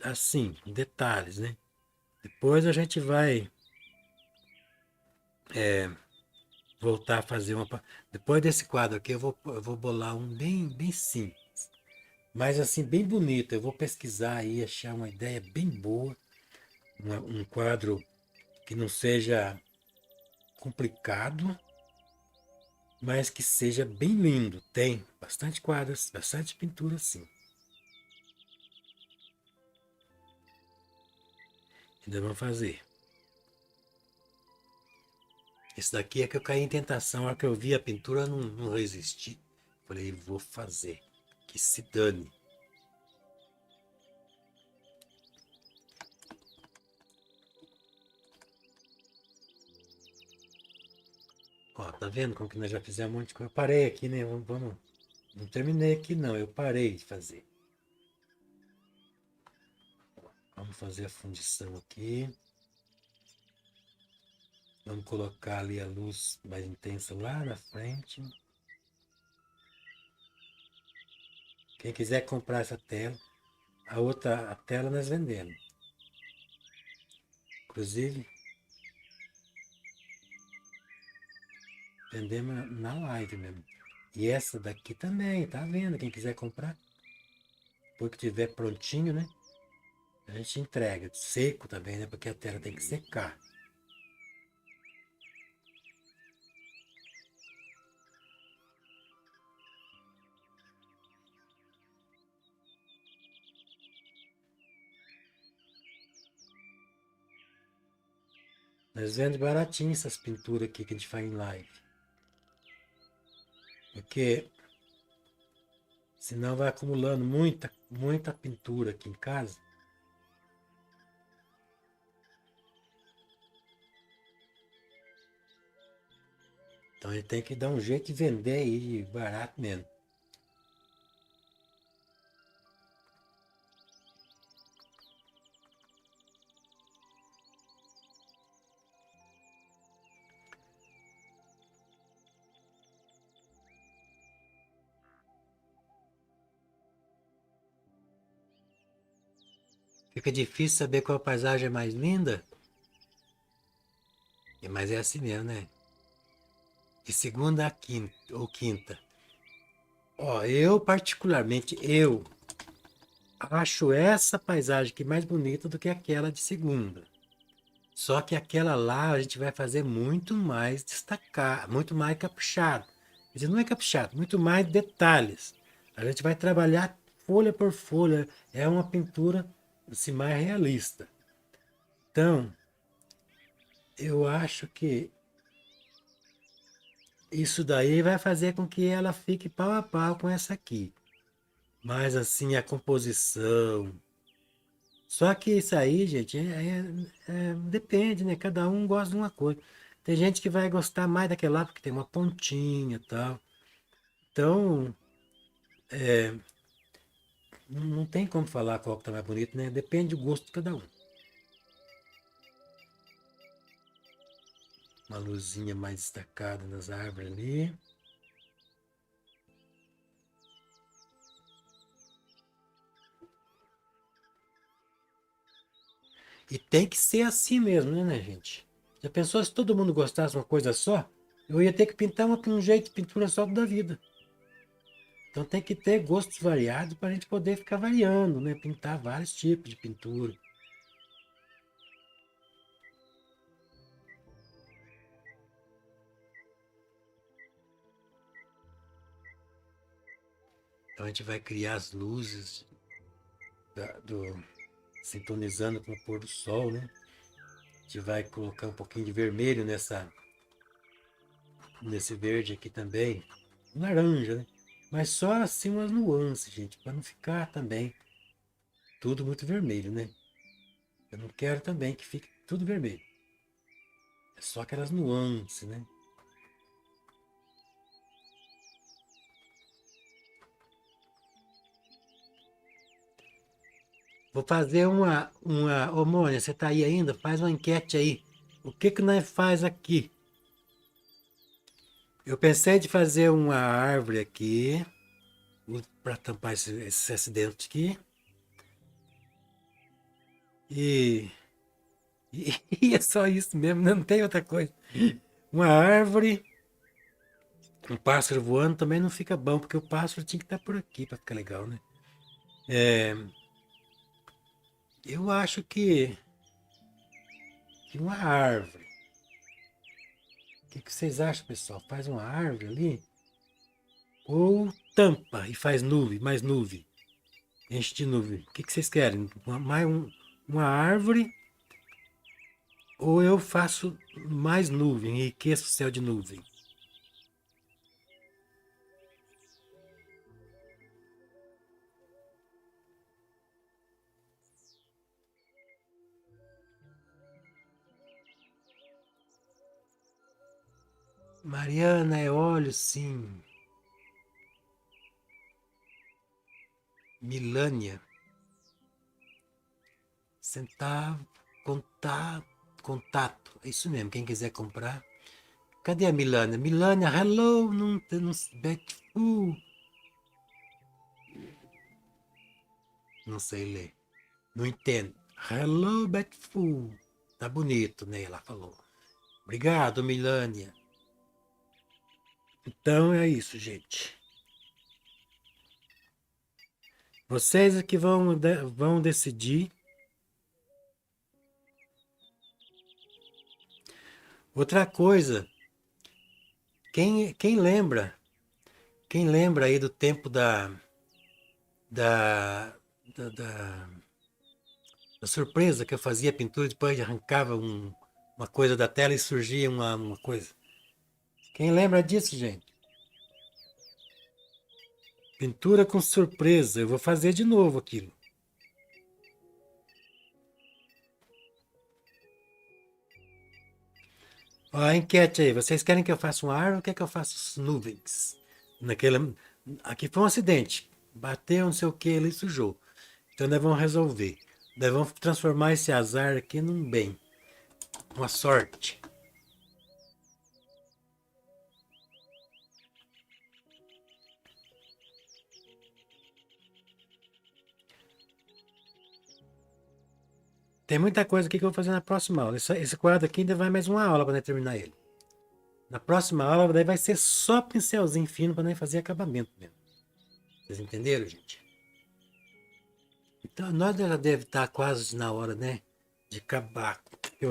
assim, com detalhes, né? Depois a gente vai voltar a fazer uma. Depois desse quadro aqui, eu vou bolar um bem simples, mas assim, bem bonito. Eu vou pesquisar aí, achar uma ideia bem boa, um quadro que não seja complicado, mas que seja bem lindo. Tem bastante quadros, bastante pintura, sim. Ainda vamos fazer. Esse daqui é que eu caí em tentação. A hora que eu vi a pintura, eu não resisti. Falei, vou fazer. Que se dane. Ó, tá vendo como que nós já fizemos um monte de coisa? Eu parei aqui, né? Vamos. Não terminei aqui, não. Eu parei de fazer. Vamos fazer a fundição aqui. Vamos colocar ali a luz mais intensa lá na frente. Quem quiser comprar essa tela, a tela nós vendemos. Inclusive, vendemos na live mesmo. E essa daqui também, tá vendo? Quem quiser comprar, depois que tiver prontinho, né? A gente entrega. Seco também, né? Porque a tela tem que secar. Nós vendemos baratinho essas pinturas aqui que a gente faz em live. Porque senão vai acumulando muita pintura aqui em casa. Então ele tem que dar um jeito de vender aí barato mesmo. Fica difícil saber qual paisagem é mais linda. Mas é assim mesmo, né? De segunda a quinta, ou quinta. Ó, eu particularmente, eu acho essa paisagem aqui mais bonita do que aquela de segunda. Só que aquela lá a gente vai fazer muito mais destacar, muito mais caprichado. Quer dizer, não é caprichado, muito mais detalhes. A gente vai trabalhar folha por folha. É uma pintura assim, mais realista. Então, eu acho que isso daí vai fazer com que ela fique pau a pau com essa aqui. Mas assim, a composição. Só que isso aí, gente, depende, né? Cada um gosta de uma coisa. Tem gente que vai gostar mais daquela lá porque tem uma pontinha e tal. Então, não tem como falar qual que tá mais bonito, né? Depende do gosto de cada um. Uma luzinha mais destacada nas árvores ali. E tem que ser assim mesmo, né, gente? Já pensou se todo mundo gostasse de uma coisa só? Eu ia ter que pintar um jeito de pintura só da vida. Então tem que ter gostos variados para a gente poder ficar variando, né? Pintar vários tipos de pintura. Então a gente vai criar as luzes sintonizando com o pôr do sol, né? A gente vai colocar um pouquinho de vermelho nesse verde aqui também. Laranja, né? Mas só assim umas nuances, gente, para não ficar também tudo muito vermelho, né? Eu não quero também que fique tudo vermelho. É só aquelas nuances, né? Vou fazer Ô, Mônia, você tá aí ainda? Faz uma enquete aí. O que que nós faz aqui? Eu pensei de fazer uma árvore aqui, para tampar esse acidente aqui. E, e, e é só isso mesmo, não tem outra coisa. Uma árvore, um pássaro voando também não fica bom, porque o pássaro tinha que estar por aqui para ficar legal, né? É, eu acho que uma árvore. O que vocês acham, pessoal? Faz uma árvore ali? Ou tampa e faz nuvem, mais nuvem? Enche de nuvem. O que vocês querem? Uma árvore ou eu faço mais nuvem, enriqueço o céu de nuvem. Mariana, é óleo, sim. Milânia, centavo, contato. É isso mesmo, quem quiser comprar. Cadê a Milânia? Milânia, hello, não, Betful. Não sei ler. Não entendo. Hello, Betful. Tá bonito, né? Ela falou. Obrigado, Milânia. Então é isso, gente. Vocês é que vão decidir. Outra coisa, quem lembra? Quem lembra aí do tempo da, da, da, da surpresa que eu fazia pintura, depois arrancava uma coisa da tela e surgia uma coisa. Quem lembra disso, gente? Pintura com surpresa. Eu vou fazer de novo aquilo. Ó, a enquete aí. Vocês querem que eu faça uma árvore ou quer que eu faça nuvens? Naquela, aqui foi um acidente. Bateu, não sei o que, ele sujou. Então nós vamos resolver. Nós vamos transformar esse azar aqui num bem. Uma sorte. Tem muita coisa aqui que eu vou fazer na próxima aula. Esse quadro aqui ainda vai mais uma aula para nós terminar ele. Na próxima aula daí vai ser só pincelzinho fino para nós fazer acabamento mesmo. Vocês entenderam, gente? Então nós já deve estar quase na hora, né? De acabar.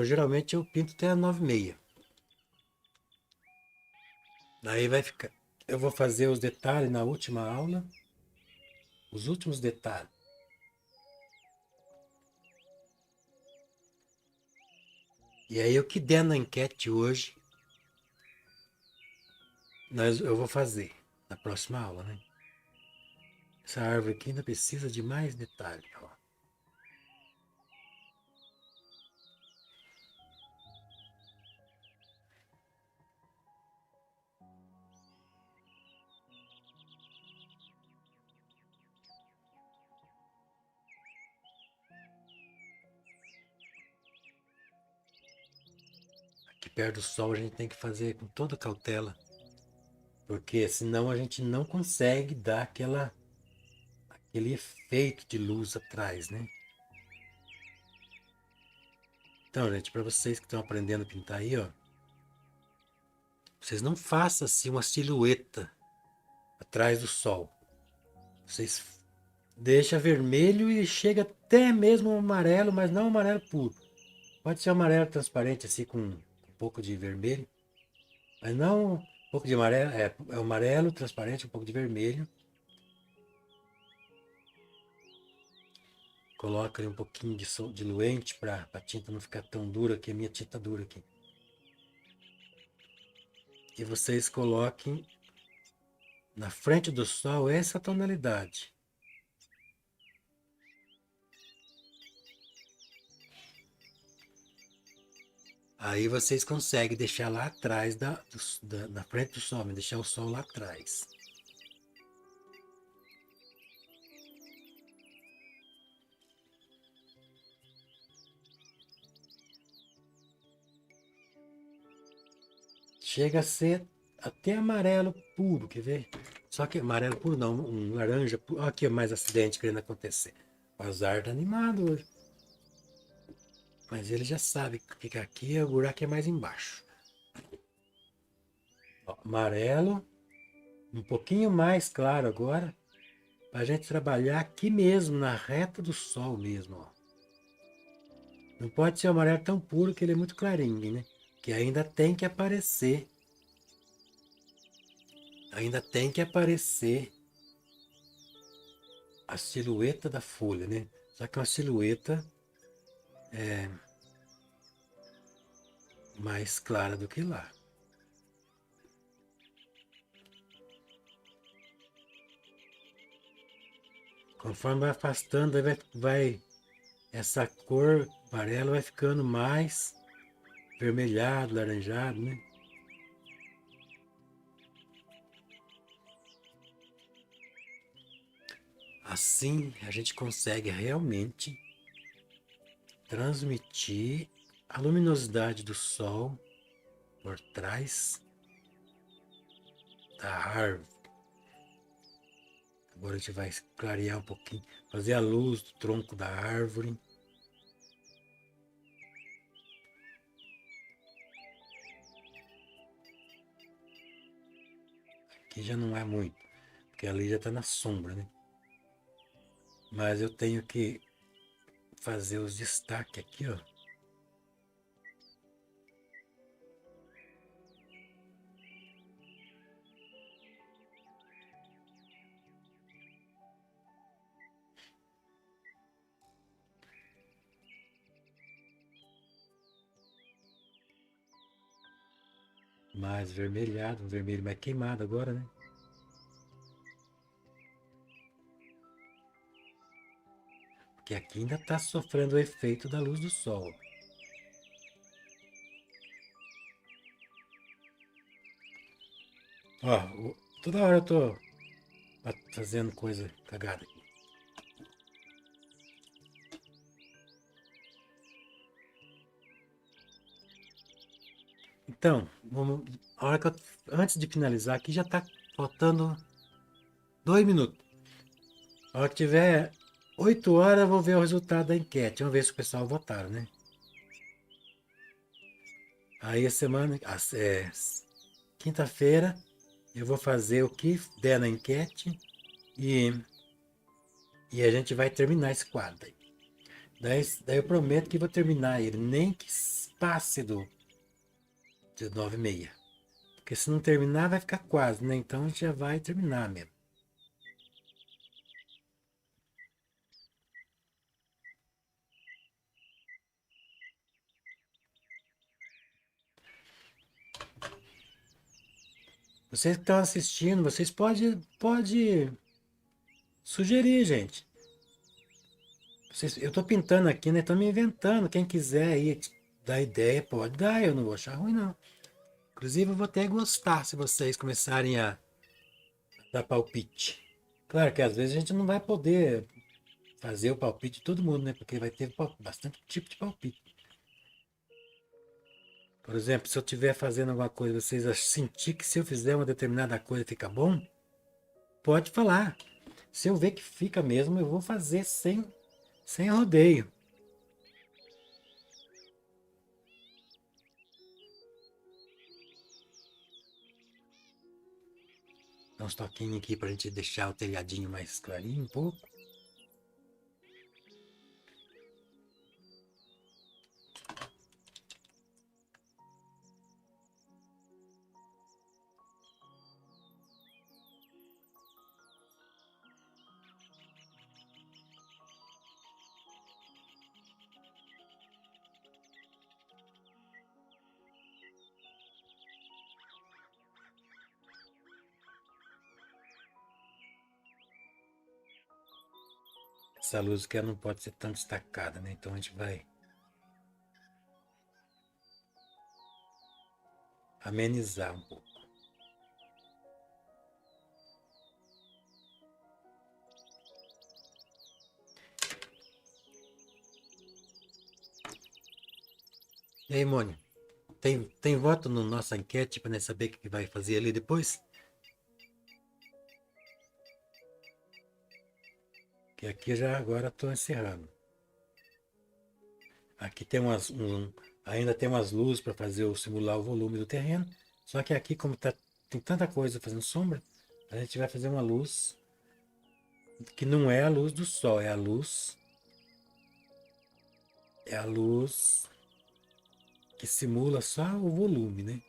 Geralmente eu pinto até as 9h30. Daí vai ficar. Eu vou fazer os detalhes na última aula. Os últimos detalhes. E aí o que der na enquete hoje, eu vou fazer na próxima aula, né? Essa árvore aqui ainda precisa de mais detalhe, ó. Aqui perto do sol a gente tem que fazer com toda cautela, porque senão a gente não consegue dar aquele efeito de luz atrás, né? Então, gente, para vocês que estão aprendendo a pintar aí, ó, vocês não façam assim uma silhueta atrás do sol. Vocês deixam vermelho e chega até mesmo um amarelo, mas não um amarelo puro. Pode ser um amarelo transparente assim com um pouco de vermelho, mas não um pouco de amarelo, é amarelo transparente, um pouco de vermelho. Coloca ali um pouquinho de diluente para a tinta não ficar tão dura, que a minha tinta dura aqui. E vocês coloquem na frente do sol essa tonalidade. Aí vocês conseguem deixar lá atrás na frente do sol, deixar o sol lá atrás. Chega a ser até amarelo puro, quer ver? Só que amarelo puro não, um laranja puro. Olha aqui mais acidente querendo acontecer. O azar tá animado hoje. Mas ele já sabe que fica aqui, o buraco é mais embaixo. Ó, amarelo, um pouquinho mais claro agora, para a gente trabalhar aqui mesmo, na reta do sol mesmo. Ó. Não pode ser um amarelo tão puro que ele é muito clarinho, né? Que ainda tem que aparecer a silhueta da folha, né? Só que é uma silhueta mais clara do que lá. Conforme vai afastando, essa cor amarela vai ficando mais vermelhado, laranjado, né? Assim a gente consegue realmente transmitir a luminosidade do sol por trás da árvore. Agora a gente vai clarear um pouquinho, fazer a luz do tronco da árvore. Aqui já não é muito, porque ali já está na sombra, né? Mas eu tenho que fazer os destaques aqui, ó. Mais vermelhado, um vermelho mais queimado agora, né? Porque aqui ainda está sofrendo o efeito da luz do sol. Ó, toda hora eu tô fazendo coisa cagada aqui. Então, a hora que antes de finalizar aqui já está faltando 2 minutos. A hora que tiver 8 horas eu vou ver o resultado da enquete. Vamos ver se o pessoal votaram, né? Aí a semana, quinta-feira, eu vou fazer o que der na enquete e, e a gente vai terminar esse quadro. Daí eu prometo que vou terminar ele, nem que passe de 9h30. Porque se não terminar vai ficar quase, né? Então a gente já vai terminar mesmo. Vocês que estão assistindo, vocês podem sugerir, gente. Eu estou pintando aqui, né? Estou me inventando. Quem quiser aí dar ideia, pode dar. Eu não vou achar ruim, não. Inclusive, eu vou até gostar se vocês começarem a dar palpite. Claro que às vezes a gente não vai poder fazer o palpite de todo mundo, né? Porque vai ter bastante tipo de palpite. Por exemplo, se eu estiver fazendo alguma coisa, vocês sentir que se eu fizer uma determinada coisa fica bom, pode falar. Se eu ver que fica mesmo, eu vou fazer sem rodeio. Dá uns toquinhos aqui para a gente deixar o telhadinho mais clarinho um pouco. Essa luz que não pode ser tão destacada, né? Então a gente vai amenizar um pouco. E aí, Mônica, tem voto na nossa enquete para saber o que vai fazer ali depois? Que aqui já agora estou encerrando. Aqui tem ainda tem umas luzes para simular o volume do terreno. Só que aqui, como tem tanta coisa fazendo sombra, a gente vai fazer uma luz que não é a luz do sol, é a luz que simula só o volume, né?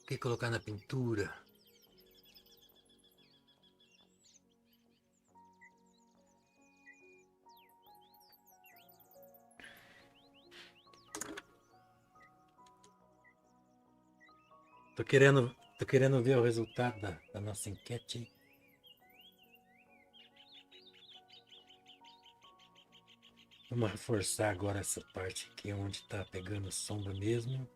que colocar na pintura? Tô querendo ver o resultado da nossa enquete aí. Vamos reforçar agora essa parte aqui onde tá pegando sombra mesmo.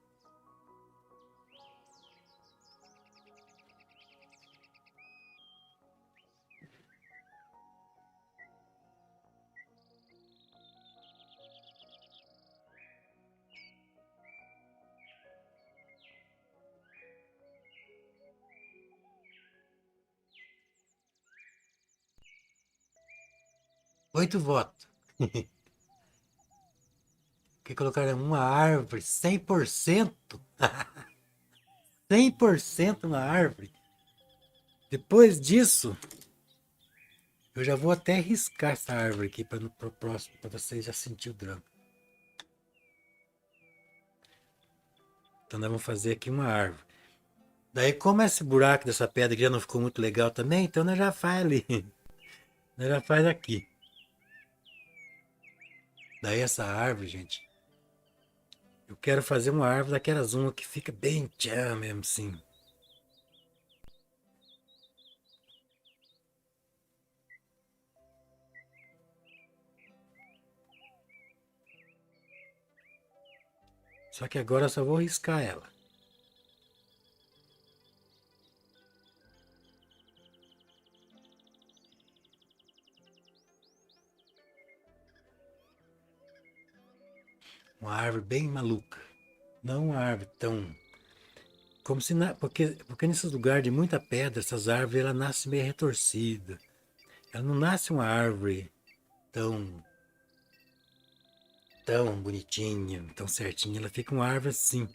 Oito votos. Que colocaram uma árvore, 100%. 100% na árvore. Depois disso, eu já vou até riscar essa árvore aqui para o próximo, para vocês já sentir o drama. Então nós vamos fazer aqui uma árvore. Daí, como esse buraco dessa pedra aqui já não ficou muito legal também, então nós já faz ali. Nós já faz aqui. Daí essa árvore, gente, eu quero fazer uma árvore daquelas uma que fica bem tchan mesmo assim. Só que agora eu só vou riscar ela. Uma árvore bem maluca. Não uma árvore tão... Como se porque nesses lugares de muita pedra, essas árvores ela nascem meio retorcida. Ela não nasce uma árvore tão bonitinha, tão certinha. Ela fica uma árvore assim,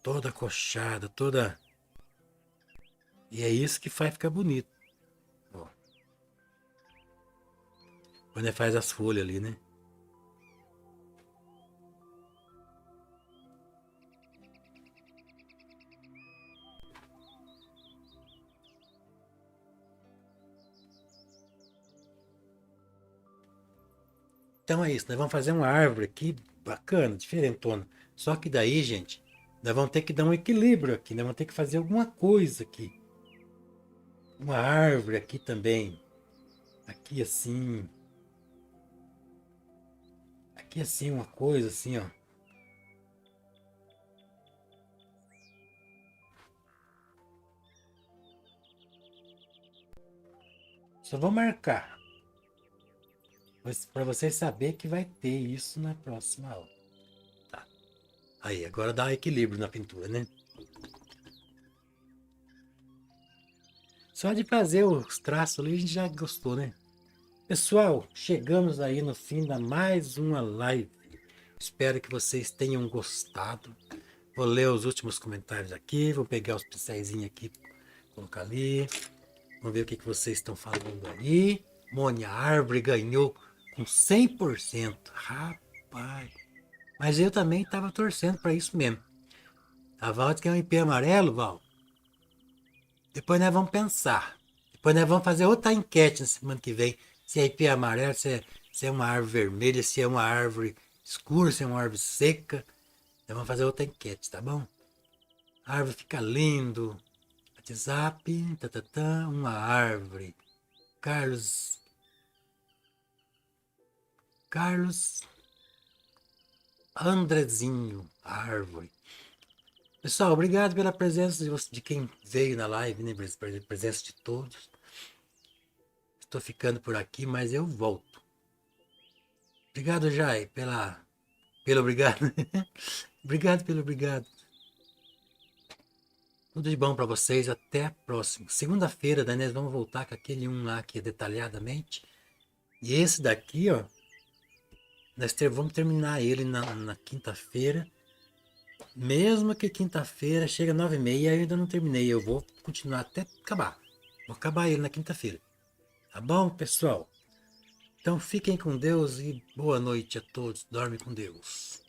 toda acochada, toda... E é isso que faz ficar bonito. Ó. Quando ele faz as folhas ali, né? Então é isso, nós vamos fazer uma árvore aqui bacana, diferentona. Só que daí, gente, nós vamos ter que dar um equilíbrio aqui, nós vamos ter que fazer alguma coisa aqui. Uma árvore aqui também. Aqui assim. Aqui assim, uma coisa assim, ó. Só vou marcar. Para vocês saberem que vai ter isso na próxima aula. Tá. Aí, agora dá equilíbrio na pintura, né? Só de fazer os traços ali a gente já gostou, né? Pessoal, chegamos aí no fim da mais uma live. Espero que vocês tenham gostado. Vou ler os últimos comentários aqui. Vou pegar os pincéis aqui, colocar ali. Vamos ver o que vocês estão falando aí. Mônia, a árvore ganhou com 100%. Rapaz. Mas eu também estava torcendo para isso mesmo. A Val quer um IP amarelo, Val. Depois nós vamos pensar. Depois nós vamos fazer outra enquete na semana que vem. Se é IP amarelo, se é uma árvore vermelha, se é uma árvore escura, se é uma árvore seca. Nós vamos fazer outra enquete, tá bom? A árvore fica lindo. WhatsApp, uma árvore. Carlos Andrezinho, árvore. Pessoal, obrigado pela presença de quem veio na live, né? Pela presença de todos. Estou ficando por aqui, mas eu volto. Obrigado, Jai, pelo obrigado. Obrigado pelo obrigado. Tudo de bom para vocês, até a próxima. Segunda-feira, daí nós vamos voltar com aquele lá que é detalhadamente. E esse daqui, ó, vamos terminar ele na quinta-feira. Mesmo que quinta-feira chega 9h30, eu ainda não terminei. Eu vou continuar até acabar. Vou acabar ele na quinta-feira. Tá bom, pessoal? Então fiquem com Deus e boa noite a todos. Dorme com Deus.